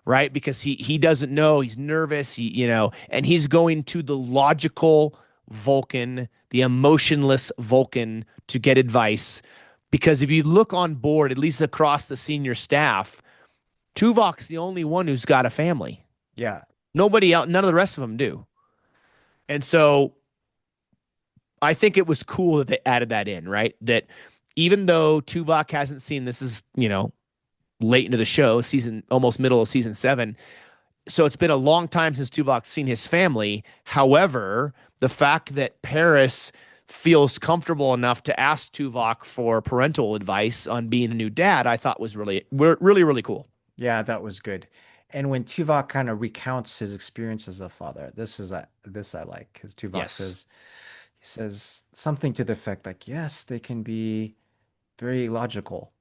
right? Because he doesn't know, he's nervous, and he's going to the logical Vulcan, the emotionless Vulcan to get advice. Because if you look on board, at least across the senior staff, Tuvok's the only one who's got a family. Yeah. Nobody else, none of the rest of them do. And so I think it was cool that they added that in, right? That even though Tuvok hasn't seen this is, late into the show, season almost middle of season 7. So it's been a long time since Tuvok's seen his family. However, the fact that Paris feels comfortable enough to ask Tuvok for parental advice on being a new dad, I thought was really, really cool. Yeah, that was good. And when Tuvok kind of recounts his experience as a father, this I like because Tuvok Yes. says he says something to the effect like, yes, they can be very logical,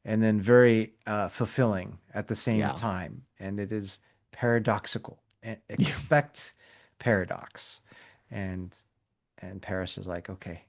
and then very fulfilling at the same Yeah. time. And it is paradoxical. Yeah. Expect paradox. And Paris is like, okay,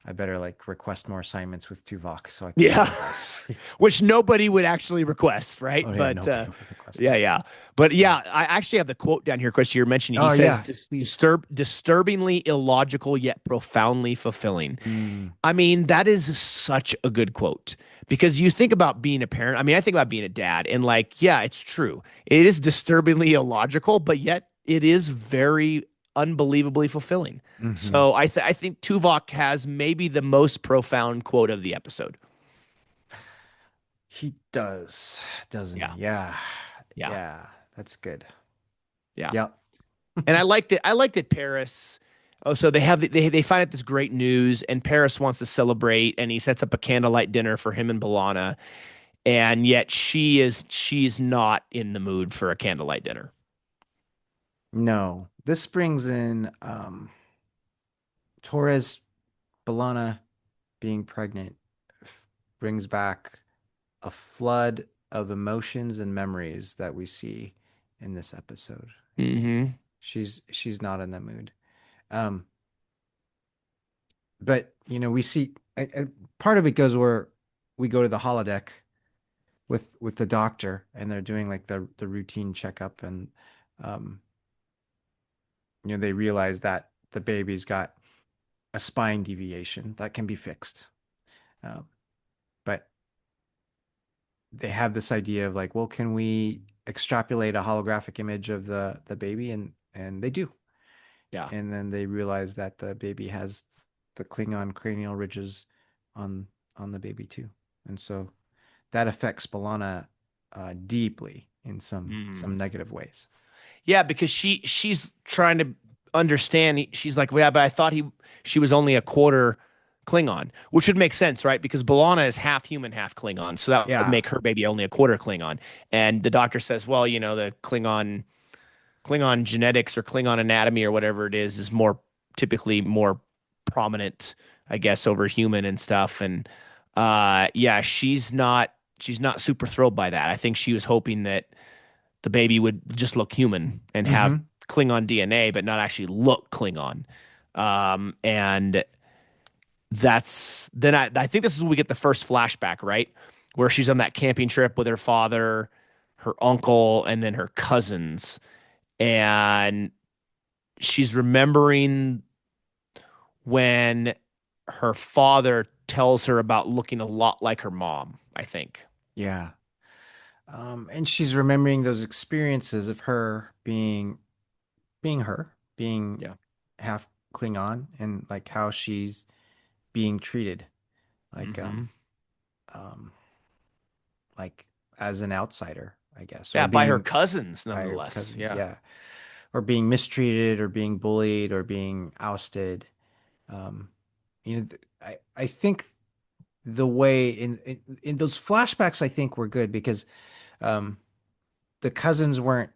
I better like request more assignments with Tuvok so I can get Yeah. advice. Which nobody would actually request, right? Oh yeah, But nobody would request yeah, that. yeah. But Yeah. yeah, I actually have the quote down here, Chris, you're mentioning. He Oh says, yeah, please. Disturbingly illogical yet profoundly fulfilling." Mm. I mean, that is such a good quote because you think about being a parent. I mean, I think about being a dad, and like, yeah, it's true. It is disturbingly illogical, but yet it is very unbelievably fulfilling. Hmm. So I think Tuvok has maybe the most profound quote of the episode. He does, doesn't he? Yeah, Yeah. yeah, Yeah, that's good. yeah. Yep. And I liked it. I liked it. Paris. Oh, so they find out this great news, and Paris wants to celebrate, and he sets up a candlelight dinner for him and Belanna, and yet she's not in the mood for a candlelight dinner. No, this brings in Torres Belanna being pregnant brings back a flood of emotions and memories that we see in this episode. Hmm. She's not in the mood. Um, but we see part of it goes where we go to the holodeck with the doctor and they're doing like the routine checkup and um, they realize that the baby's got a spine deviation that can be fixed. Um, but they have this idea of like, well, can we extrapolate a holographic image of the baby? And they do. Yeah. And then they realize that the baby has the Klingon cranial ridges on on the baby too. And so that affects B'Elanna deeply in some Mm. negative ways. Yeah, because she's trying to understand. She's like, well, yeah, but I thought she was only a quarter Klingon, which would make sense, right? Because B'Elanna is half human, half Klingon, so that would Yeah. make her baby only a quarter Klingon. And the doctor says, well, the Klingon genetics or Klingon anatomy or whatever it is more typically more prominent, I guess, over human and stuff. And yeah, she's not super thrilled by that. I think she was hoping that the baby would just look human and have Mm-hmm. Klingon DNA, but not actually look Klingon. And that's then I think this is when we get the first flashback, right? Where she's on that camping trip with her father, her uncle, and then her cousins. And she's remembering when her father tells her about looking a lot like her mom, I think. Yeah. And she's remembering those experiences of her being her, being Yeah. half Klingon and like how she's being treated like Hmm. um like as an outsider I guess, or Yeah, by her being cousins, by her nonetheless. cousins, Yeah. yeah, or being mistreated, or being bullied, or being ousted. Um, I think the way in those flashbacks, I think were good because um, the cousins weren't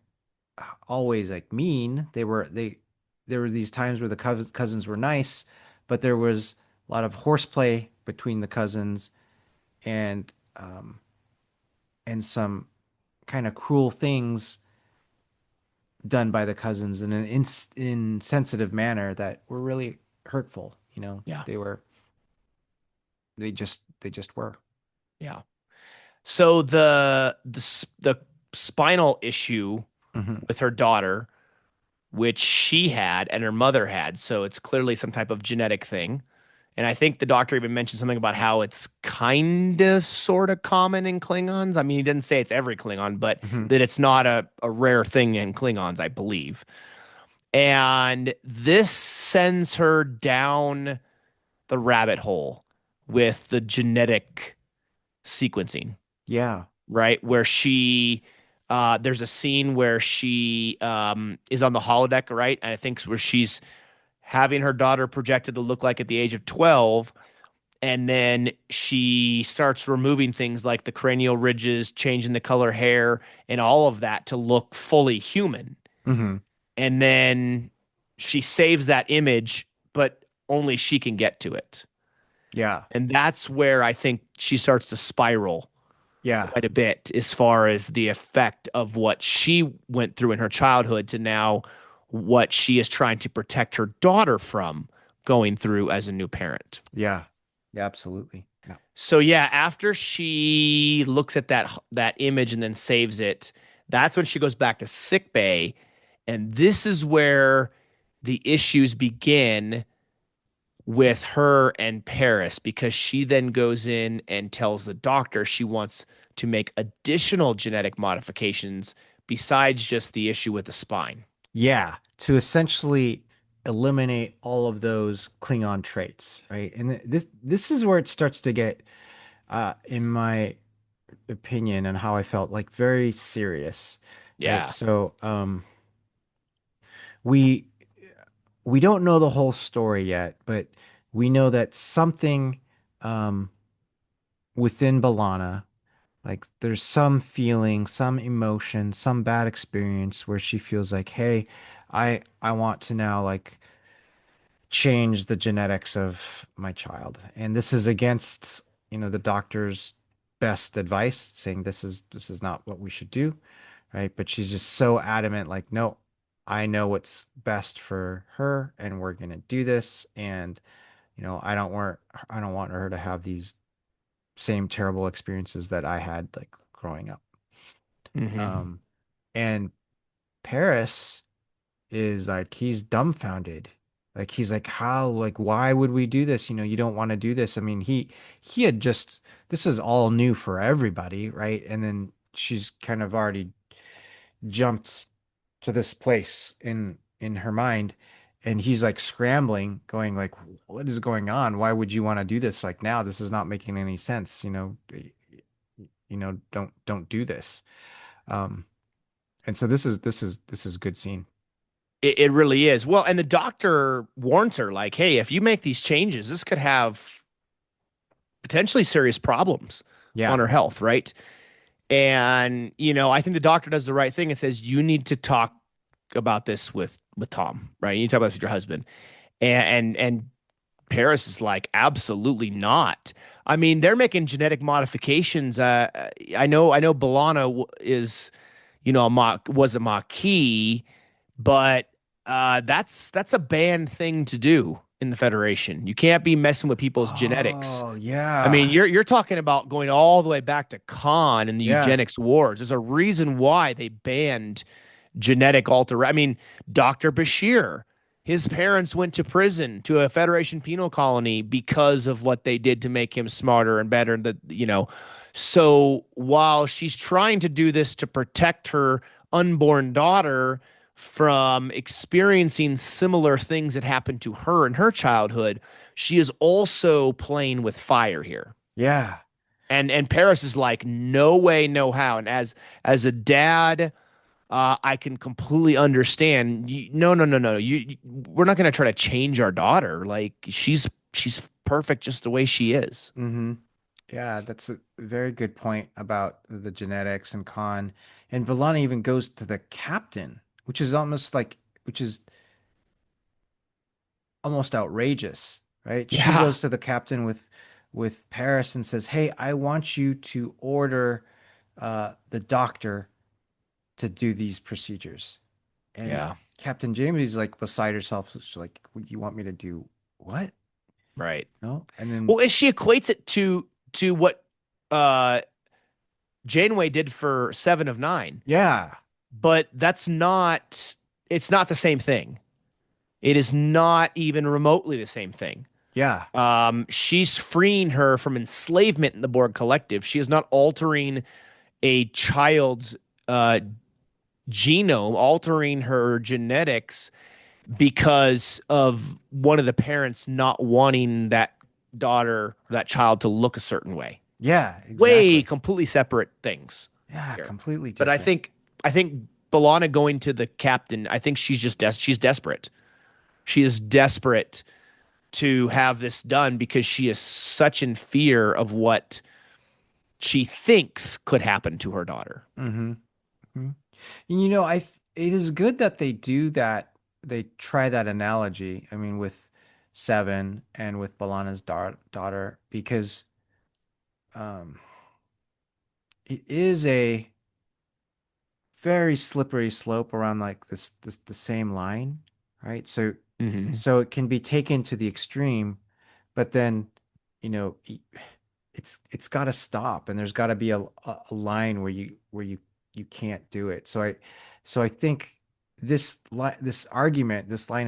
always like mean. There were these times where the cousins were nice, but there was a lot of horseplay between the cousins and some kind of cruel things done by the cousins in an insensitive manner that were really hurtful. Yeah. They just were. Yeah. So the spinal issue Hmm. with her daughter, which she had and her mother had, so it's clearly some type of genetic thing. And I think the doctor even mentioned something about how it's kind of sort of common in Klingons. I mean, he didn't say it's every Klingon, but Hmm. that it's not a rare thing in Klingons, I believe. And this sends her down the rabbit hole with the genetic sequencing, Yeah. right? Where there's a scene where she is on the holodeck, right? And I think where she's having her daughter projected to look like at the age of 12. And then she starts removing things like the cranial ridges, changing the color hair, and all of that to look fully human. Hmm. And then she saves that image, but only she can get to it. Yeah. And that's where I think she starts to spiral Yeah. quite a bit as far as the effect of what she went through in her childhood to now what she is trying to protect her daughter from going through as a new parent. Yeah. Yeah. Absolutely. Yeah. So yeah, after she looks at that image and then saves it, that's when she goes back to sick bay, and this is where the issues begin with her and Paris because she then goes in and tells the doctor she wants to make additional genetic modifications besides just the issue with the spine. Yeah. To essentially eliminate all of those Klingon traits, right? And this is where it starts to get, in my opinion and how I felt, like very serious, right? Yeah. So, we we don't know the whole story yet, but we know that something um within Balana, like there's some feeling, some emotion, some bad experience where she feels like, hey, I want to now like change the genetics of my child. And this is against, the doctor's best advice, saying this is not what we should do, right? But she's just so adamant, like, no, I know what's best for her, and we're gonna do this. And I don't want her to have these same terrible experiences that I had like growing up. Hmm. Um, and Paris is like, he's dumbfounded. Like he's like, how, like, why would we do this? You don't want to do this. I mean, he had just, this is all new for everybody, right? And then she's kind of already jumped to this place in her mind, and he's like scrambling, going like, what is going on? Why would you want to do this like now? This is not making any sense. Don't do this. Um, and so this is good scene. It really is. Well, and the doctor warns her, like, hey, if you make these changes, this could have potentially serious problems on Yeah. her health, right? And, I think the doctor does the right thing and says, you need to talk about this with Tom, right? You need to talk about this with your husband. And Paris is like, absolutely not. I mean, they're making genetic modifications. I know Belanna is, was a Maquis, but that's a banned thing to do in the Federation. You can't be messing with people's genetics. Oh, I mean, yeah. you're talking about going all the way back to Khan and the Yeah. eugenics wars. There's a reason why they banned genetic alter. I mean, Dr. Bashir, his parents went to prison to a Federation penal colony because of what they did to make him smarter and better. So while she's trying to do this to protect her unborn daughter from experiencing similar things that happened to her in her childhood, she is also playing with fire here. Yeah. And Paris is like, no way, no how. And as a dad, I can completely understand. No, no, no, no. We're not going to try to change our daughter. Like she's perfect just the way she is. Hmm. Yeah, that's a very good point about the genetics and Khan. And Vellana even goes to the captain, which is almost like, which is almost outrageous, right? She Yeah, goes to the captain with Paris and says, "Hey, I want you to order the doctor to do these procedures." And yeah, Captain Jamie's like beside herself. She's like, "You want me to do what?" right. No? And then Well, and she equates it to what uh Janeway did for Seven of Nine, yeah, but that's not. It's not the same thing. It is not even remotely the same thing. yeah, She's freeing her from enslavement in the Borg Collective. She is not altering a child's uh, genome, altering her genetics because of one of the parents not wanting that daughter, that child to look a certain way. yeah, Way exactly. completely separate things Yeah, here. completely But I different. think I think B'Elanna going to the captain, I think she's just she's desperate. She is desperate to have this done because she is such in fear of what she thinks could happen to her daughter. Hmm. And it is good that they do that. They try that analogy. I mean, with Seven and with Balana's daughter, because um, it is a very slippery slope around like this the same line, right? Hmm. So it can be taken to the extreme, but then, you know, it's got to stop, and there's got to be a line where you can't do it. So I think this line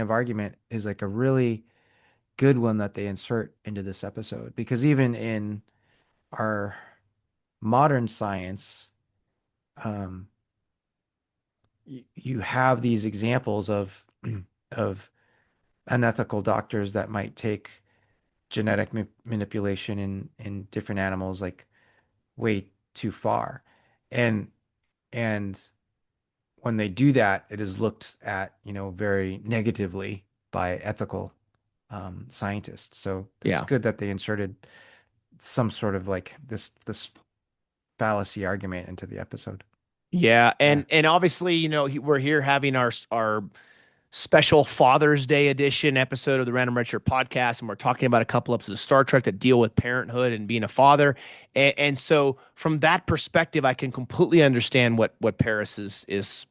of argument is like a really good one that they insert into this episode, because even in our modern science, um, you have these examples of of unethical doctors that might take genetic manipulation in different animals like way too far. And and when they do that, it is looked at, very negatively by ethical scientists. So it's Yeah. good that they inserted some sort of like this fallacy argument into the episode. Yeah, Yeah. and obviously, we're here having our special Father's Day edition episode of the Random Red Shirt podcast, and we're talking about a couple episodes of Star Trek that deal with parenthood and being a father. And so, from that perspective, I can completely understand what Paris is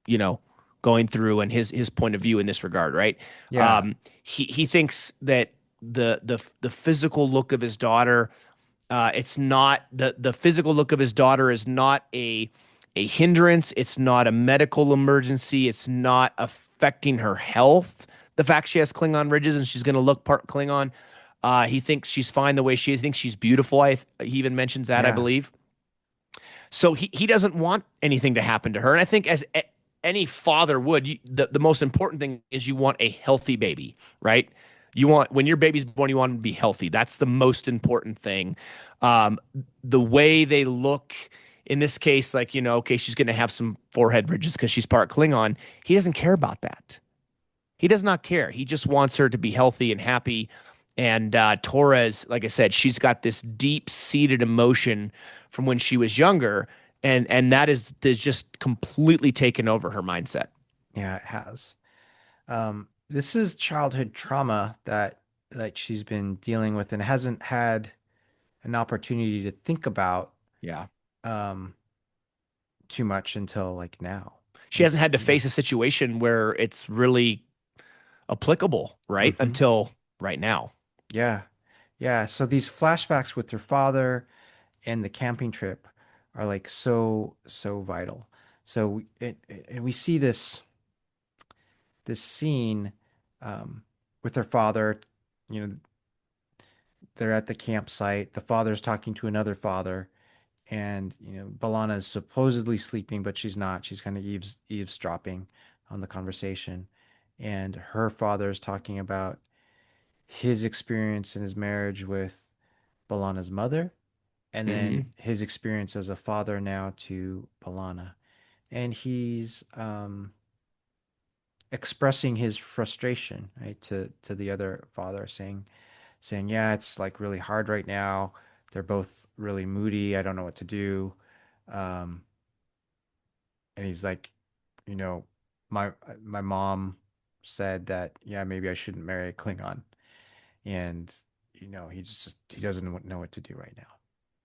you know going through and his point of view in this regard, right? Yeah. He thinks that the physical look of his daughter, it's not the physical look of his daughter is not a hindrance. It's not a medical emergency. It's not affecting her health. The fact she has Klingon ridges and she's going to look part Klingon. He thinks she's fine the way she is. He thinks she's beautiful. He even mentions that, I Yeah. believe. So he doesn't want anything to happen to her. And I think as any father would, the most important thing is you want a healthy baby, right? You want when your baby's born, you want them to be healthy. That's the most important thing. Um, the way they look in this case, like, okay, she's going to have some forehead ridges because she's part Klingon. He doesn't care about that. He does not care. He just wants her to be healthy and happy. And Torres, like I said, she's got this deep-seated emotion from when she was younger, and that is just completely taken over her mindset. Yeah, it has. This is childhood trauma that she's been dealing with and hasn't had an opportunity to think about Yeah. um too much until like now. She And hasn't had to face a situation where it's really applicable, right? mhm. Until right now. Yeah. Yeah. So these flashbacks with her father and the camping trip are like so vital. So and we see this scene with her father. You know, they're at the campsite. The father's talking to another father, and Balana is supposedly sleeping, but she's not. She's kind of eavesdropping on the conversation, and her father is talking about his experience in his marriage with Balana's mother, and then Hmm. his experience as a father now to Balana. And he's expressing his frustration, right, to the other father, saying, yeah, it's like really hard right now. They're both really moody. I don't know what to do. Um, and he's like, you know, my mom said that, yeah, maybe I shouldn't marry a Klingon. And, he doesn't know what to do right now.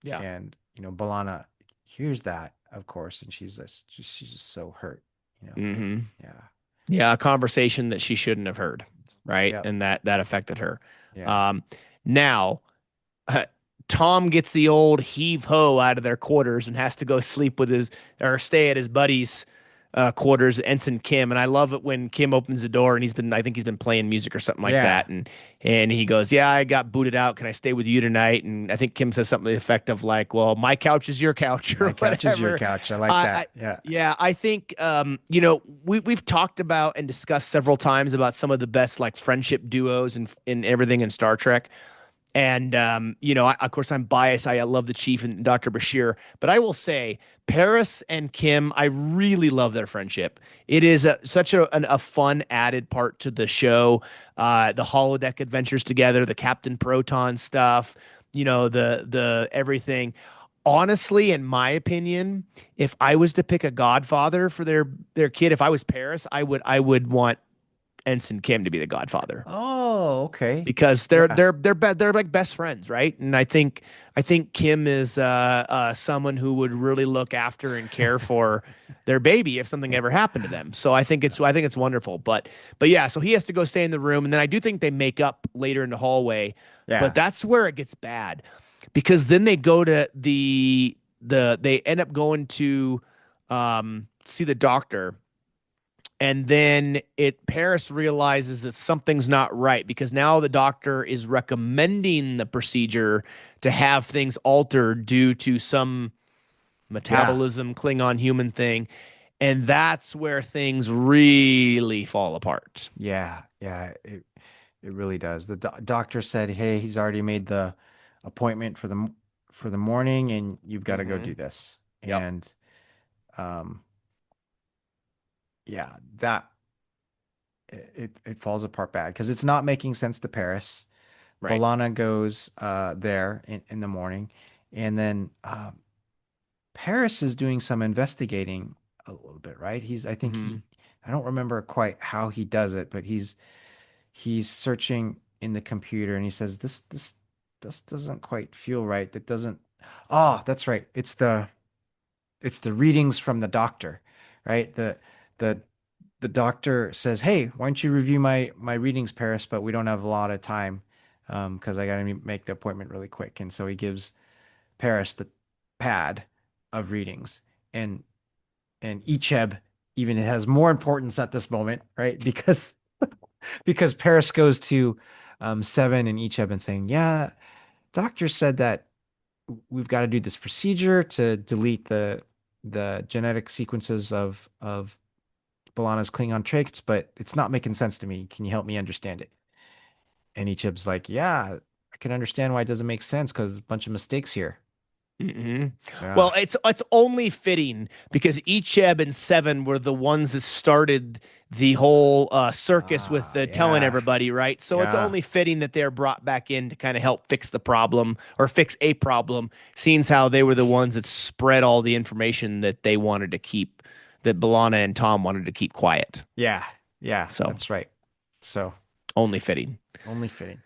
Yeah. And, Balana hears that, of course, and she's just so hurt, you know. Hmm. Yeah. Yeah, a conversation that she shouldn't have heard, right? Yep. And that affected her. Yeah. Um, now Tom gets the old heave ho out of their quarters and has to go sleep with his or stay at his buddy's quarters, Ensign Kim. And I love it when Kim opens the door and I think he's been playing music or something like Yeah. that. And he goes, "Yeah, I got booted out. Can I stay with you tonight?" And I think Kim says something to the effect of like, "Well, my couch is your couch," or My couch is your whatever. couch. I like I that. Yeah. yeah, I think we've talked about and discussed several times about some of the best like friendship duos and in everything in Star Trek. And of course, I'm biased. I love the Chief and Dr. Bashir, but I will say Paris and Kim, I really love their friendship. It is such a fun added part to the show. The holodeck adventures together, the Captain Proton stuff, the everything. Honestly, in my opinion, if I was to pick a godfather for their kid, if I was Paris, I would want Ensign Kim to be the godfather Oh, okay. because Yeah. they're like best friends, right? And I think Kim is someone who would really look after and care for their baby if something ever happened to them. So I think it's wonderful. But yeah, so he has to go stay in the room, and then I do think they make up later in the hallway. But Yeah. that's where it gets bad because then they go to they end up going to see the doctor, and then Paris realizes that something's not right because now the doctor is recommending the procedure to have things altered due to some Yeah. metabolism Klingon human thing, and that's where things really fall apart. Yeah. Yeah. It really does. The doctor said, "Hey, he's already made the appointment for the morning, and you've got to go do Hmm. this." Yep. And um, yeah, that it falls apart bad because it's not making sense to Paris. Right. Bolana goes there in the morning, and then Paris is doing some investigating a little bit, right? I think Hmm. I don't remember quite how he does it, but he's searching in the computer and he says, this doesn't quite feel right. That doesn't, oh, that's right. It's the readings from the doctor, right? The, the doctor says, "Hey, why don't you review my readings, Paris? But we don't have a lot of time, because I got to make the appointment really quick." And so he gives Paris the pad of readings, and Icheb even has more importance at this moment, right? Because Paris goes to Seven and Icheb and saying, "Yeah, doctor said that we've got to do this procedure to delete the genetic sequences of Balana's Klingon traits, but it's not making sense to me. Can you help me understand it?" And Icheb's like, "Yeah, I can understand why it doesn't make sense because a bunch of mistakes here." Hmm. Yeah. Well, it's only fitting because Icheb and Seven were the ones that started the whole circus with the telling Yeah. everybody, right? So it's Yeah. only fitting that they're brought back in to kind of help fix the problem or fix a problem, seeing how they were the ones that spread all the information that they wanted to keep, that Belana and Tom wanted to keep quiet. Yeah. Yeah. So That's right. So only fitting. only fitting.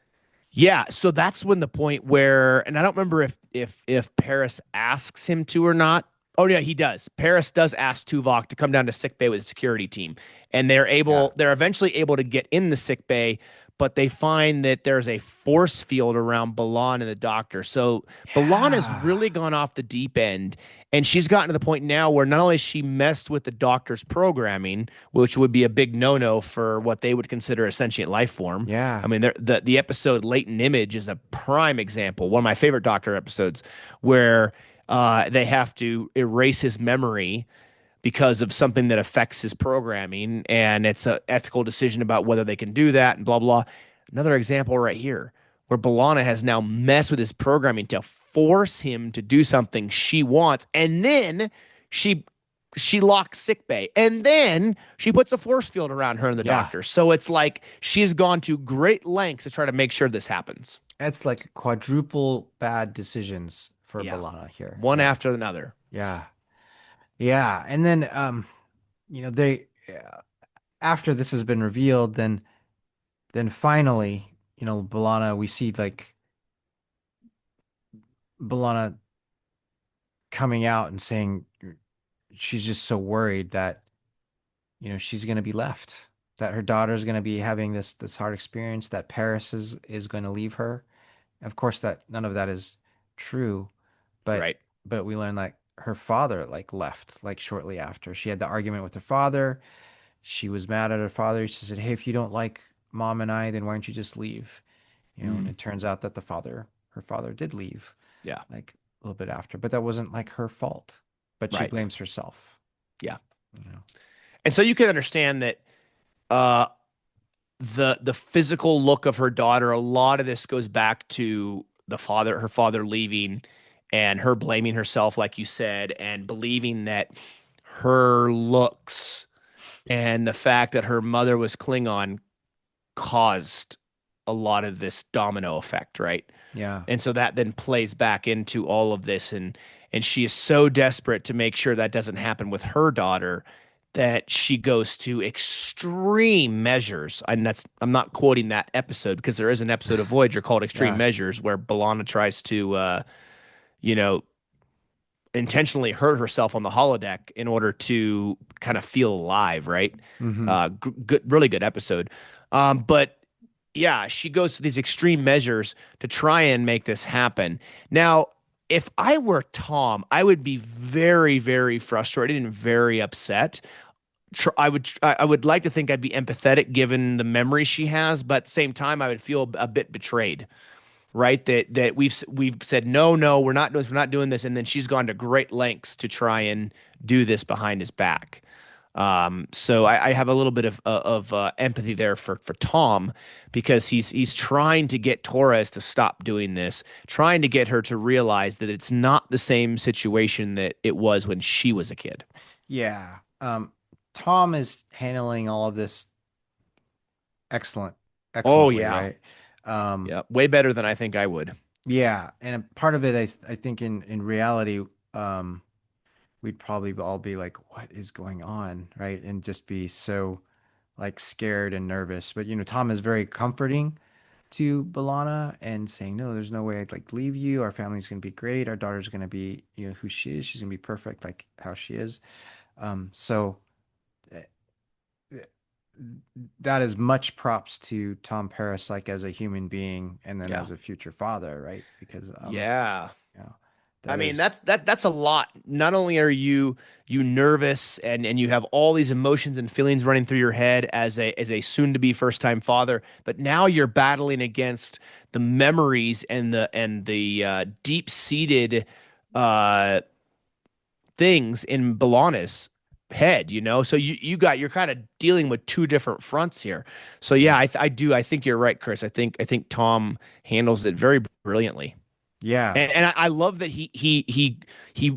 Yeah, so that's when the point where, and I don't remember if Paris asks him to or not. Oh yeah, he does. Paris does ask Tuvok to come down to sickbay with the security team, and Yeah. they're eventually able to get in the sickbay, but they find that there's a force field around Balan and the doctor. So Balan has Yeah. really gone off the deep end, and she's gotten to the point now where not only has she messed with the doctor's programming, which would be a big no-no for what they would consider a sentient life form. I Yeah. mean, the episode Latent Image is a prime example, one of my favorite Doctor episodes, where they have to erase his memory because of something that affects his programming, and it's an ethical decision about whether they can do that, and blah blah. Another example right here, where Balana has now messed with his programming to force him to do something she wants, and then she she locks sick bay, and then she puts a force field around her and the Yeah. doctor. So it's like she's gone to great lengths to try to make sure this happens. It's like quadruple bad decisions for Yeah, Balana here. one Yeah. after another. Yeah. Yeah. And then they after this has been revealed, then finally, Balana, we see like Balana coming out and saying she's just so worried that she's going to be left, that her daughter's going to be having this hard experience, that Paris is going to leave her. Of course, that none of that is true, but Right. we learn like her father like left like shortly after. She had the argument with her father. She was mad at her father. She said, "Hey, if you don't like mom and I, then why don't you just leave?" And Mm, it turns out that her father did leave yeah. like a little bit after, but that wasn't like her fault. But she Right. blames herself, Yeah. you know. And so you can understand that uh the physical look of her daughter, a lot of this goes back to her father leaving and her blaming herself, like you said, and believing that her looks and the fact that her mother was Klingon caused a lot of this domino effect, right? Yeah. And so that then plays back into all of this, and she is so desperate to make sure that doesn't happen with her daughter that she goes to extreme measures. And that's I'm not quoting that episode because there is an episode of Voyager called Extreme Yeah. Measures where B'Elanna tries to you know, intentionally hurt herself on the holodeck in order to kind of feel alive, right? Hmm. Good, really good episode. But yeah, she goes to these extreme measures to try and make this happen. Now, if I were Tom, I would be very, very frustrated and very upset. I would like to think I'd be empathetic given the memory she has, but at the same time, I would feel a bit betrayed, right? That we've said no, no, we're not doing this, and then she's gone to great lengths to try and do this behind his back. So I have a little bit of empathy there for Tom because he's trying to get Torres to stop doing this, trying to get her to realize that it's not the same situation that it was when she was a kid. Yeah. Tom is handling all of this excellent, Oh excellently, yeah, right? Um, yeah, way better than I think I would. yeah, and a part of it, I think in reality, we'd probably all be like, "What is going on?" Right? And just be so like scared and nervous. But Tom is very comforting to Balana and saying, "No, there's no way I'd like leave you. Our family's gonna be great. Our daughter's gonna be, who she is. She's gonna be perfect, like how she is." So uh, that is much props to Tom Paris, like as a human being and then Yeah, as a future father, right? Because yeah. you know, I that mean, is that's a lot. Not only are you nervous and you have all these emotions and feelings running through your head as a soon to be first time father, but now you're battling against the memories and the deep seated uh, things in B'Elanna's head. So you're kind of dealing with two different fronts here. So yeah, yeah. I think you're right, Chris. I think Tom handles it very brilliantly. Yeah. And I love that he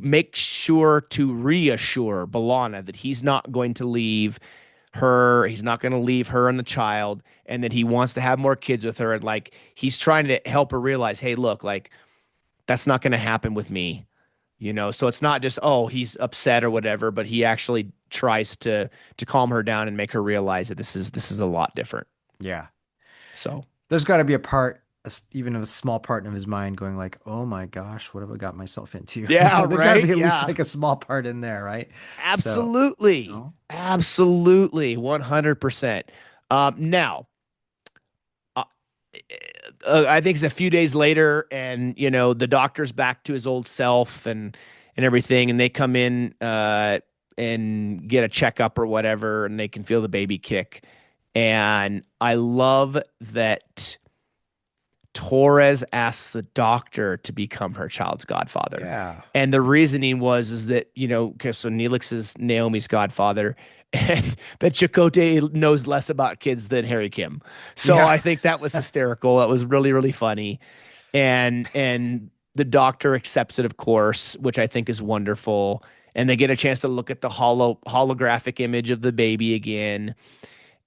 makes sure to reassure B'Elanna that he's not going to leave her, he's not going to leave her and the child, and that he wants to have more kids with her. And like he's trying to help her realize, hey, look, like that's not going to happen with me. So it's not just, oh, he's upset or whatever, but he actually tries to calm her down and make her realize that this is a lot different. Yeah. So There's got to be a part, even a small part of his mind going like, "Oh my gosh, what have I got myself into?" yeah, There got to be right. at least Yeah. like a small part in there, right? So, you Absolutely. know, Absolutely. 100%. Now, uh, I think it's a few days later, and the doctor's back to his old self and everything, and they come in and get a checkup or whatever, and they can feel the baby kick. And I love that Torres asks the doctor to become her child's godfather. yeah. And the reasoning was is that, because so Neelix is Naomi's godfather, and that Chakotay knows less about kids than Harry Kim. So Yeah. I think that was hysterical. That was really, really funny. And the doctor accepts it, of course, which I think is wonderful. And they get a chance to look at the holographic image of the baby again.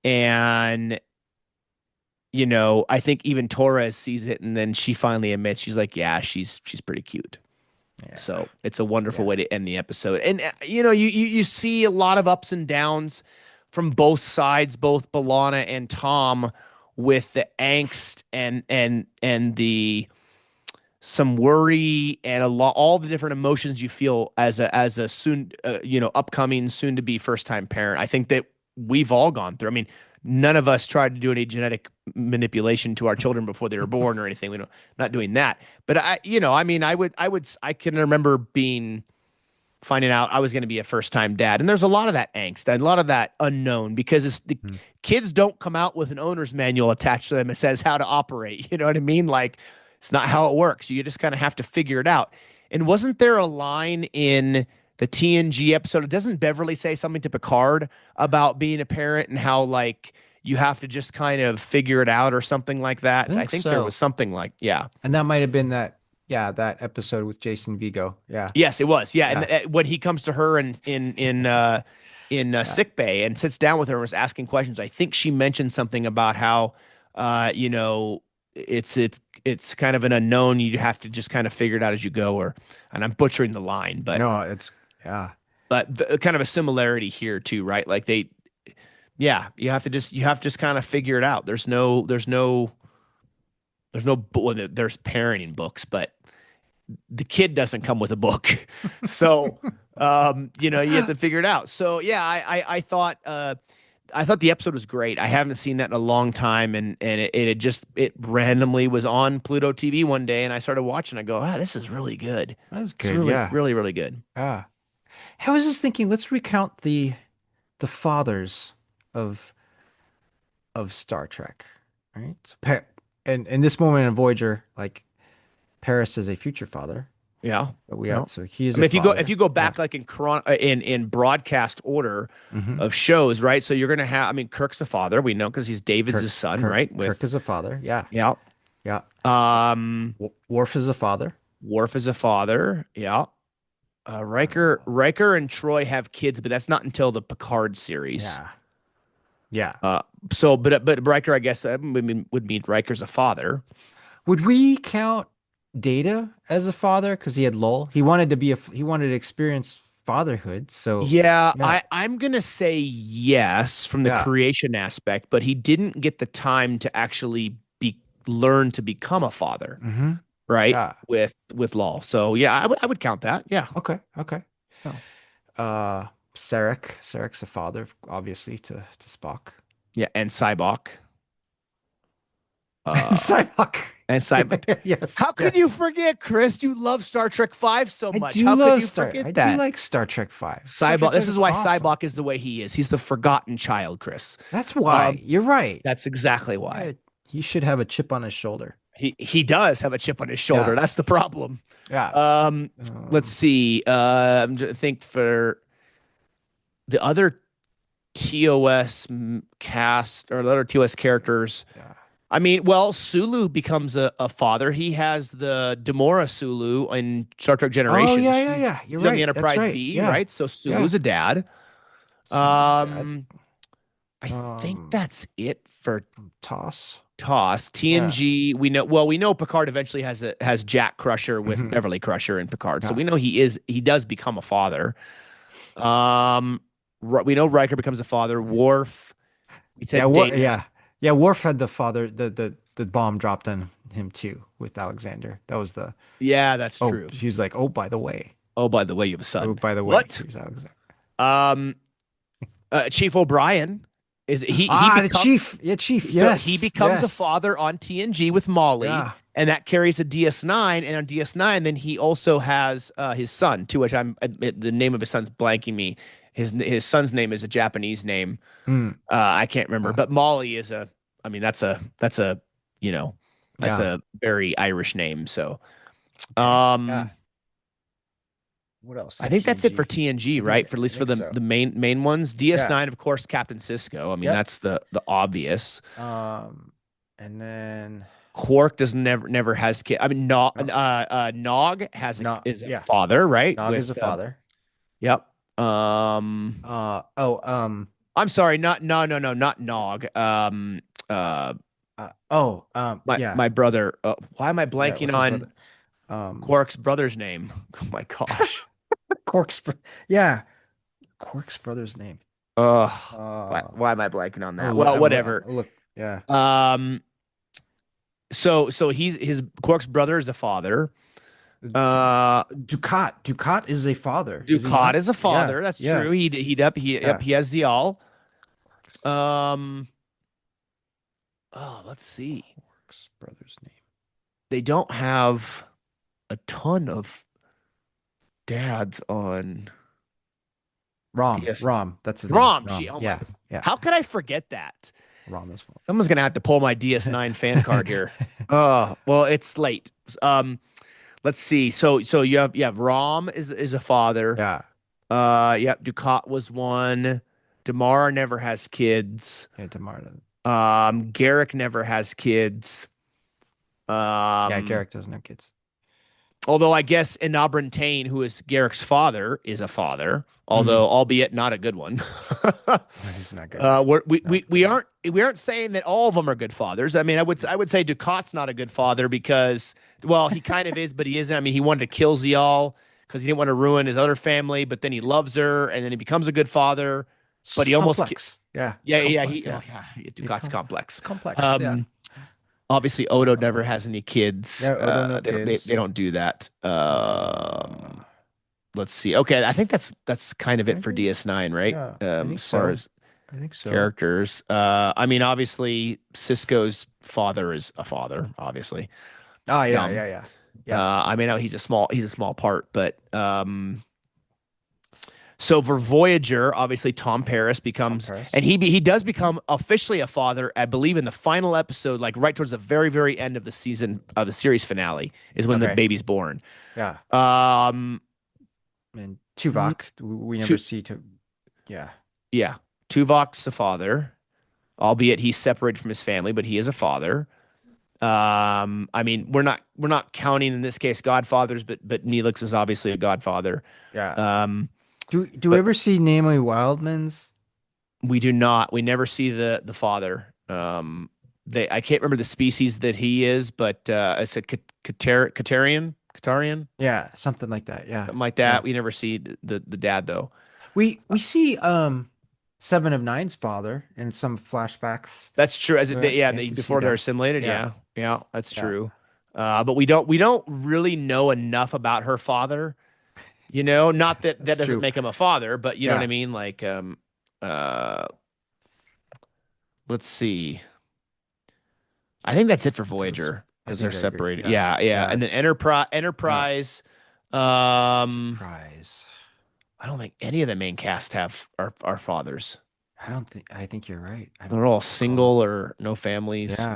And I think even Torres sees it, and then she finally admits, she's like, yeah, she's pretty cute. Yeah. So it's a wonderful Yeah. way to end the episode. And you see a lot of ups and downs from both sides, both Belanna and Tom, with the angst and the some worry and all the different emotions you feel as a soon upcoming soon to be first time parent. I think that we've all gone through. I mean, none of us tried to do any genetic manipulation to our children before they were born or anything. We don't not doing that. But I mean, I can remember finding out I was going to be a first time dad. And there's a lot of that angst and a lot of that unknown because the Mhm. kids don't come out with an owner's manual attached to them that says how to operate. You know what I mean? Like it's not how it works. You just kind of have to figure it out. And wasn't there a line in the TNG episode? Doesn't Beverly say something to Picard about being a parent and how like you have to just kind of figure it out or something like I that? I think think there was so. something like, yeah. And that might have been that, yeah, that episode with Jason Vigo. Yeah. Yes, it was. Yeah, and Yeah. when he comes to her in Yeah. sick bay and sits down with her and was asking questions, I think she mentioned something about how uh, you know it's kind of an unknown. You have to just kind of figure it out as you go. And I'm butchering the line, but No, it's yeah. kind of a similarity here too, right? Like yeah, you have to just kind of figure it out. Well, there's parenting books, but the kid doesn't come with a book. So, you have to figure it out. So yeah, I thought the episode was great. I haven't seen that in a long time. And it randomly was on Pluto TV one day and I started watching. I go, this is really good. That's It's good. really, Yeah. really, really good. Yeah. I was just thinking, let's recount the fathers of Star Trek, right? So and in this moment in Voyager, like Paris is a future father. Yeah. But we Yeah. have so he I is mean, a if you father. go Yeah. back like in broadcast order Mm-hmm. of shows, right? So you're gonna have, I mean, Kirk's a father, we know because he's David's his son, right? Kirk is a father. Yeah. Yeah. Yeah. Um, Worf is a father. Worf is a father. Yeah. Uh, Riker and Troy have kids, but that's not until the Picard series. yeah. Yeah. Uh, but Riker, I guess, would mean Riker's a father. Would we count Data as a father because he had Lowell? He wanted to experience fatherhood. So Yeah, yeah. I'm gonna say yes from the Yeah. creation aspect, but he didn't get the time to actually learn to become a father, Mm-hmm. right? Yeah. With Law. So yeah, I would count that. Yeah. Okay. Okay. Oh. Uh, Sarek's a father, obviously, to Spock. Yeah, and Cybok. Uh, Psylocke. and Cybok. Yes. How Yeah. could you forget, Chris? You love Star Trek 5 so I much. do How could love you forget I do that? like Star Trek 5. Star Cybok. Trek This 5 is is why awesome. Cybok is the way he is. He's the forgotten child, Chris. That's why. Um, You're right. that's exactly why. Yeah, he should have a chip on his shoulder. He does have a chip on his shoulder. Yeah. That's the problem. Yeah. Um, let's Um, see. Think for the other TOS cast or the other TOS characters. yeah. I mean, well, Sulu becomes a father. He has the Demora Sulu in Star Trek Oh Generations. yeah, yeah, yeah. You're She's on the right. That's Enterprise right. B, Yeah. right? So Yeah. Sulu's a dad. Sulu's dad. Um, I think Um, that's it for Toss. TOS. Yeah. TNG, we know Picard eventually has Jack Crusher with Hmm. Beverly Crusher and Picard. So Yeah. we know he does become a father. Um, we know Riker becomes a father. Worf, we Yeah, said Data. yeah. Worf had the father, the bomb dropped on him too with Alexander. That was the Yeah, that's oh, true. he's like, oh, by the way, Oh, by the way, you have a oh, son. by the way, What? here's Alexander. Um, Chief O'Brien is he Ah, the becomes chief, yeah, chief, so he yes, becomes a yes, father on TNG with Molly, yeah, and that carries a DS9. And on DS9, then he also has his son, to which the name of his son's blanking me. His son's name is a Japanese name. mm, I can't remember, uh, but Molly is a. I mean, that's a you know that's yeah, a very Irish name. So, okay, yeah. um, What else I at think that's it for TNG? TNG, right? For at I least for think the so. main ones. Yeah, DS9, of course, Captain Cisco. I mean, yep. that's the obvious. And then Quark does never has kid. I mean, Nog, No, Nog has a no, is a yeah. father, right? Nog With is a father. yep. Oh, I'm sorry, not no no no not Nog. Uh, yeah, my brother. Why am I yeah. blanking What's his brother? on Um, Quark's brother's name? Oh my gosh. Quark's, yeah, Quark's brother's name. Ugh. Uh, Why am I blanking on that? look, Well, whatever. look, yeah. Um, so he's his Quark's brother is a father. Uh, Ducat is a father, is he Ducat not? is a Yeah, father. That's yeah, true. Yep, yeah. he has the all. Um, oh, let's see. Quark's brother's name. They don't have a ton of dads on DS. Rom. That's his name. Rom, Rom. oh my, Yeah, yeah. how could I forget that? Rom is father. Someone's gonna have to pull my DS9 fan card here. Oh, well, it's late. Let's see. So you have Rom is a father. Yeah, Yep, Ducat was one. Damar never has kids. yeah. Demar. Garrick never has kids. Yeah, Um, Garrick doesn't have kids. although I guess Enabran Tain, who is Garrick's father, is a father, Mm. although albeit not a good one. He's not good. Not a We good one. aren't saying that all of them are good fathers. I mean, I would say Ducat's not a good father because, well, he kind of is, but he isn't. I mean, he wanted to kill Zial because he didn't want to ruin his other family, but then he loves her, and then he becomes a good father. But he almost, Complex. Yeah, yeah, complex. Yeah, Ducat's complex. it's complex. Yeah. Um, Obviously, Odo never Uh, has any kids. yeah. Odo no They kids. don't do that. Uh, Let's see. Okay, I think that's kind of I it for think, DS9, right? yeah, I think As far so. as I think so. characters. I mean, obviously, Cisco's father is a father. Obviously, Oh it's yeah, dumb. yeah, yeah, yeah. I mean, he's a small part, but so for Voyager, obviously Tom Paris Tom becomes, and Paris. he does become officially a father, I believe, in the final episode, like right towards the very end of the season, the series finale, is when the Okay. baby's born. Yeah. Um, And n- Tuvok, we never Tu see to. Yeah. yeah, Tuvok's a father, albeit he's separated from his family, but he is a father. I mean, we're not counting in this case godfathers, but Neelix is obviously a godfather. Yeah. Um, Do we but ever see Namely Wildman's? we do not. We never see the father. I can't remember the species that he is, but it's a Katarian, Yeah, something like that. Yeah. something like Yeah. that. We never see the dad though. We see Seven of Nine's father in some flashbacks. That's true. Yeah, Yeah, you can see before they're that. assimilated. Yeah. Yeah, yeah, that's Yeah. true. But we don't really know enough about her father. Not that that That's doesn't true. make him a father, but you know what I Yeah. mean. Like, uh, let's see. I think that's it for It's Voyager I because they're think I agree. separated. Yeah. Yeah, yeah. Yeah. And then Yeah. Enterprise. Um, Enterprise. I don't think any of the main cast have are fathers. I think you're right. I don't They're all recall. single or no families. Yeah.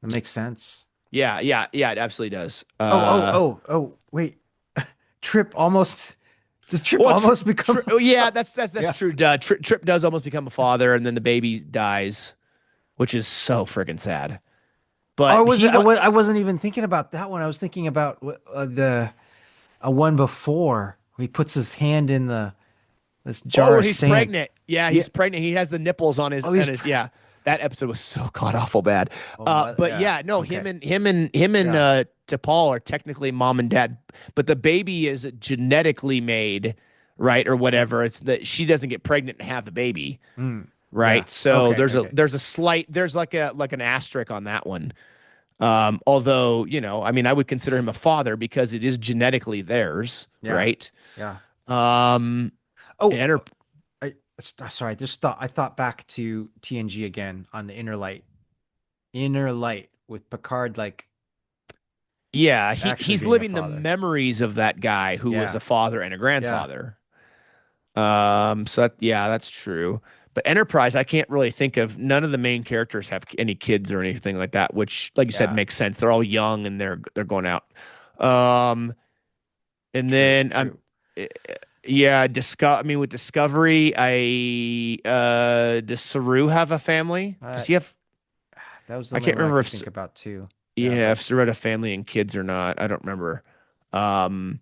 That makes sense. Yeah, yeah, yeah. It absolutely does. Wait. Trip almost does Trip Well, almost become oh, yeah, that's Yeah. true. Trip does almost become a father, and then the baby dies, which is so freaking sad. Oh, But he what? I wasn't even thinking about that one. I was thinking about the a one before. He puts his hand in the this jar Oh, of he's sand. pregnant. Yeah, Yeah. he's pregnant. He has the nipples on his Oh, and his yeah. That episode was so god awful bad. But Yeah. yeah, no, Okay. him and Yeah. T'Pol are technically mom and dad, but the baby is genetically made, right, or whatever. It's that she doesn't get pregnant and have the baby, Mm. Yeah. right? So Okay. there's a Okay. there's a slight there's like an asterisk on that one. Although, I mean, I would consider him a father because it is genetically theirs, Yeah. right? Yeah. Um, Oh, and sorry. I thought back to TNG again on the Inner Light. Inner Light with Picard like Yeah, actually he's being a living the father. memories of that guy who was Yeah. a father and a Yeah. grandfather. So yeah, that's true. But Enterprise, I can't really think of none of the main characters have any kids or anything like that, which, like you said, Yeah. makes sense. They're all young and they're going out. Um, and True. then True. eh, yeah, I mean, with Discovery, does Saru have a family? Does Uh, he have? that was the I only can't one I remember could if think about too. Yeah, Yeah, but if they're at a family and kids or not, I don't remember. Um,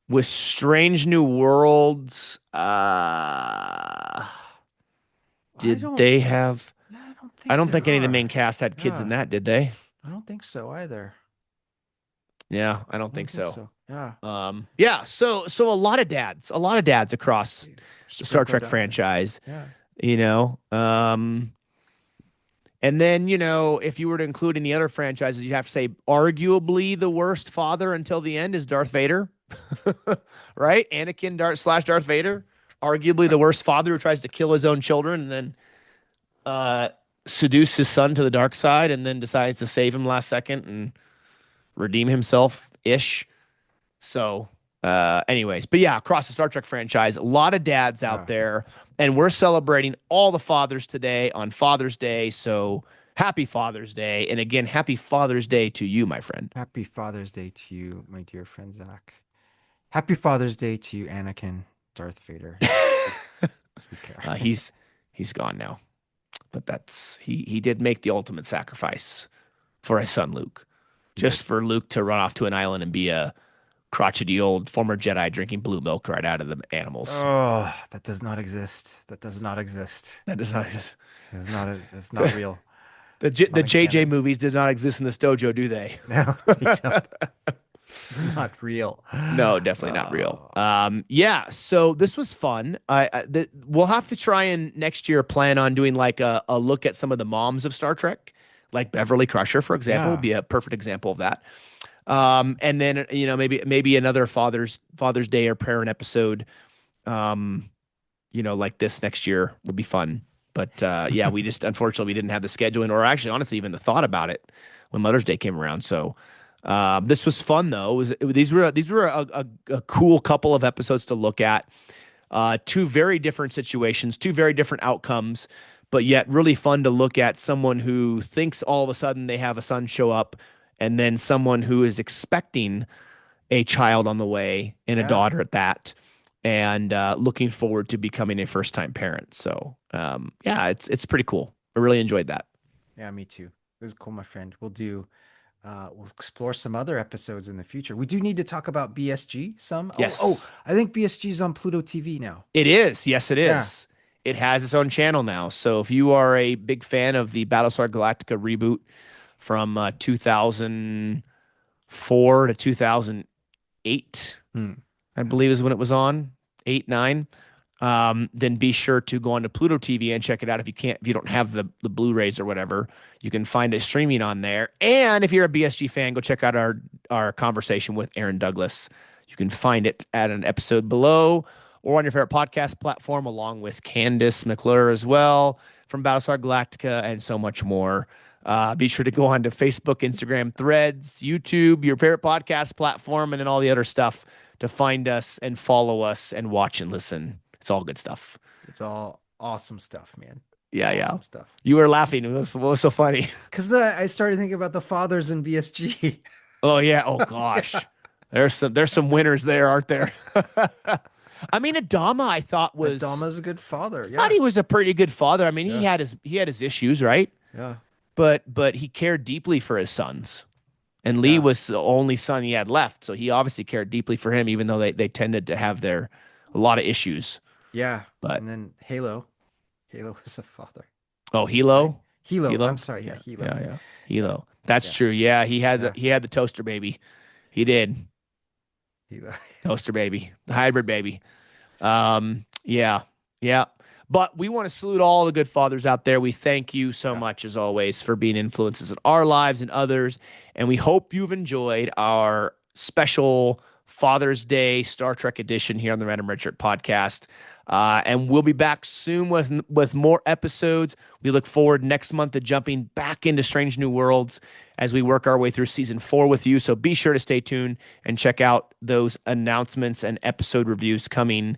with Strange New Worlds, I did don't. they have? Yeah, I don't I think don't there think any of the main are. cast had kids in Yeah, that, did they? I don't think so either. Yeah, I don't I don't think think so. so. Yeah. Yeah, so a lot of dads across They the Star sprinkled Trek out there. franchise, Yeah. you know. And then, if you were to include any other franchises, you'd have to say arguably the worst father until the end is Darth Vader. Right? Anakin Darth Vader, arguably the worst father who tries to kill his own children and then uh seduce his son to the dark side and then decides to save him last second and redeem himself ish. So, anyways, but yeah, across the Star Trek franchise, a lot of dads out Yeah. there, and we're celebrating all the fathers today on Father's Day. So, happy Father's Day. And again, happy Father's Day to you, my friend. Happy Father's Day to you, my dear friend Zach. Happy Father's Day to you, Anakin, Darth Vader. Who cares? He's gone now, but he did make the ultimate sacrifice for his son Luke, He did. just for Luke to run off to an island and be a crotchety old former Jedi drinking blue milk right out of the animals. Oh, that does not exist. That does not exist. That does not exist. That's not real. The Not in JJ canon. movies did not exist in this dojo, do they? No, they don't. It's not real. No, definitely not real. Oh, Yeah. So this was fun. We'll have to try and next year plan on doing like a look at some of the moms of Star Trek, like Beverly Crusher, for example, would yeah. be a perfect example of that. And then maybe another Father's Day or prayer and episode, um, like this next year would be fun. But yeah, we just unfortunately we didn't have the scheduling, or actually, honestly, even the thought about it when Mother's Day came around. So this was fun though. These were a cool couple of episodes to look at. Two very different situations, two very different outcomes, but yet really fun to look at someone who thinks all of a sudden they have a son show up, and then someone who is expecting a child on the way and a Yeah. daughter at that, and looking forward to becoming a first time parent. So yeah, it's pretty cool. I really enjoyed that. Yeah, me too. It was cool, my friend. We'll explore some other episodes in the future. We do need to talk about BSG some. Yes, I think BSG is on Pluto TV now. it is. Yes, it Yeah. is. It has its own channel now. So if you are a big fan of the Battlestar Galactica reboot from 2004 to 2008, Hmm. I believe is when it was on, 8, 9. Then be sure to go on to Pluto TV and check it out. If you don't have the Blu-rays or whatever, you can find it streaming on there. And if you're a BSG fan, go check out our conversation with Aaron Douglas. You can find it at an episode below or on your favorite podcast platform, along with Candace McClure as well from Battlestar Galactica and so much more. Be sure to go on to Facebook, Instagram, Threads, YouTube, your favorite podcast platform, and then all the other stuff to find us and follow us and watch and listen. It's all good stuff. It's all awesome stuff, man. Yeah, yeah. Awesome stuff. You were laughing. What was so funny? Because I started thinking about the fathers in BSG. Oh yeah. Oh Yeah. gosh. There's some winners there, aren't there? I mean, Adama, I Adama's a good father. thought Yeah. he was a pretty good father. I mean, he Yeah. had his issues, right? Yeah. But he cared deeply for his sons. And Lee Yeah. was the only son he had left, so he obviously cared deeply for him, even though they tended to have a lot of issues. Yeah. But And then Halo. Halo was a father, oh, right? Hilo, Hilo. I'm Hilo, sorry. Yeah. yeah, Hilo. yeah, yeah, Yeah. Hilo. That's Yeah. true. Yeah, Yeah. he had the toaster baby. He did Hilo. toaster baby, the hybrid baby. Yeah, yeah. But we want to salute all the good fathers out there. We thank you so Yeah. much, as always, for being influences in our lives and others. And we hope you've enjoyed our special Father's Day Star Trek edition here on the Random Red Shirt podcast. And we'll be back soon with more episodes. We look forward next month to jumping back into Strange New Worlds as we work our way through season 4 with you. So be sure to stay tuned and check out those announcements and episode reviews coming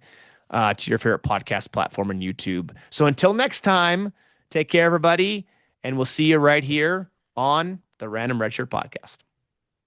to your favorite podcast platform and YouTube. So until next time, take care, everybody, and we'll see you right here on the Random Red Shirt podcast.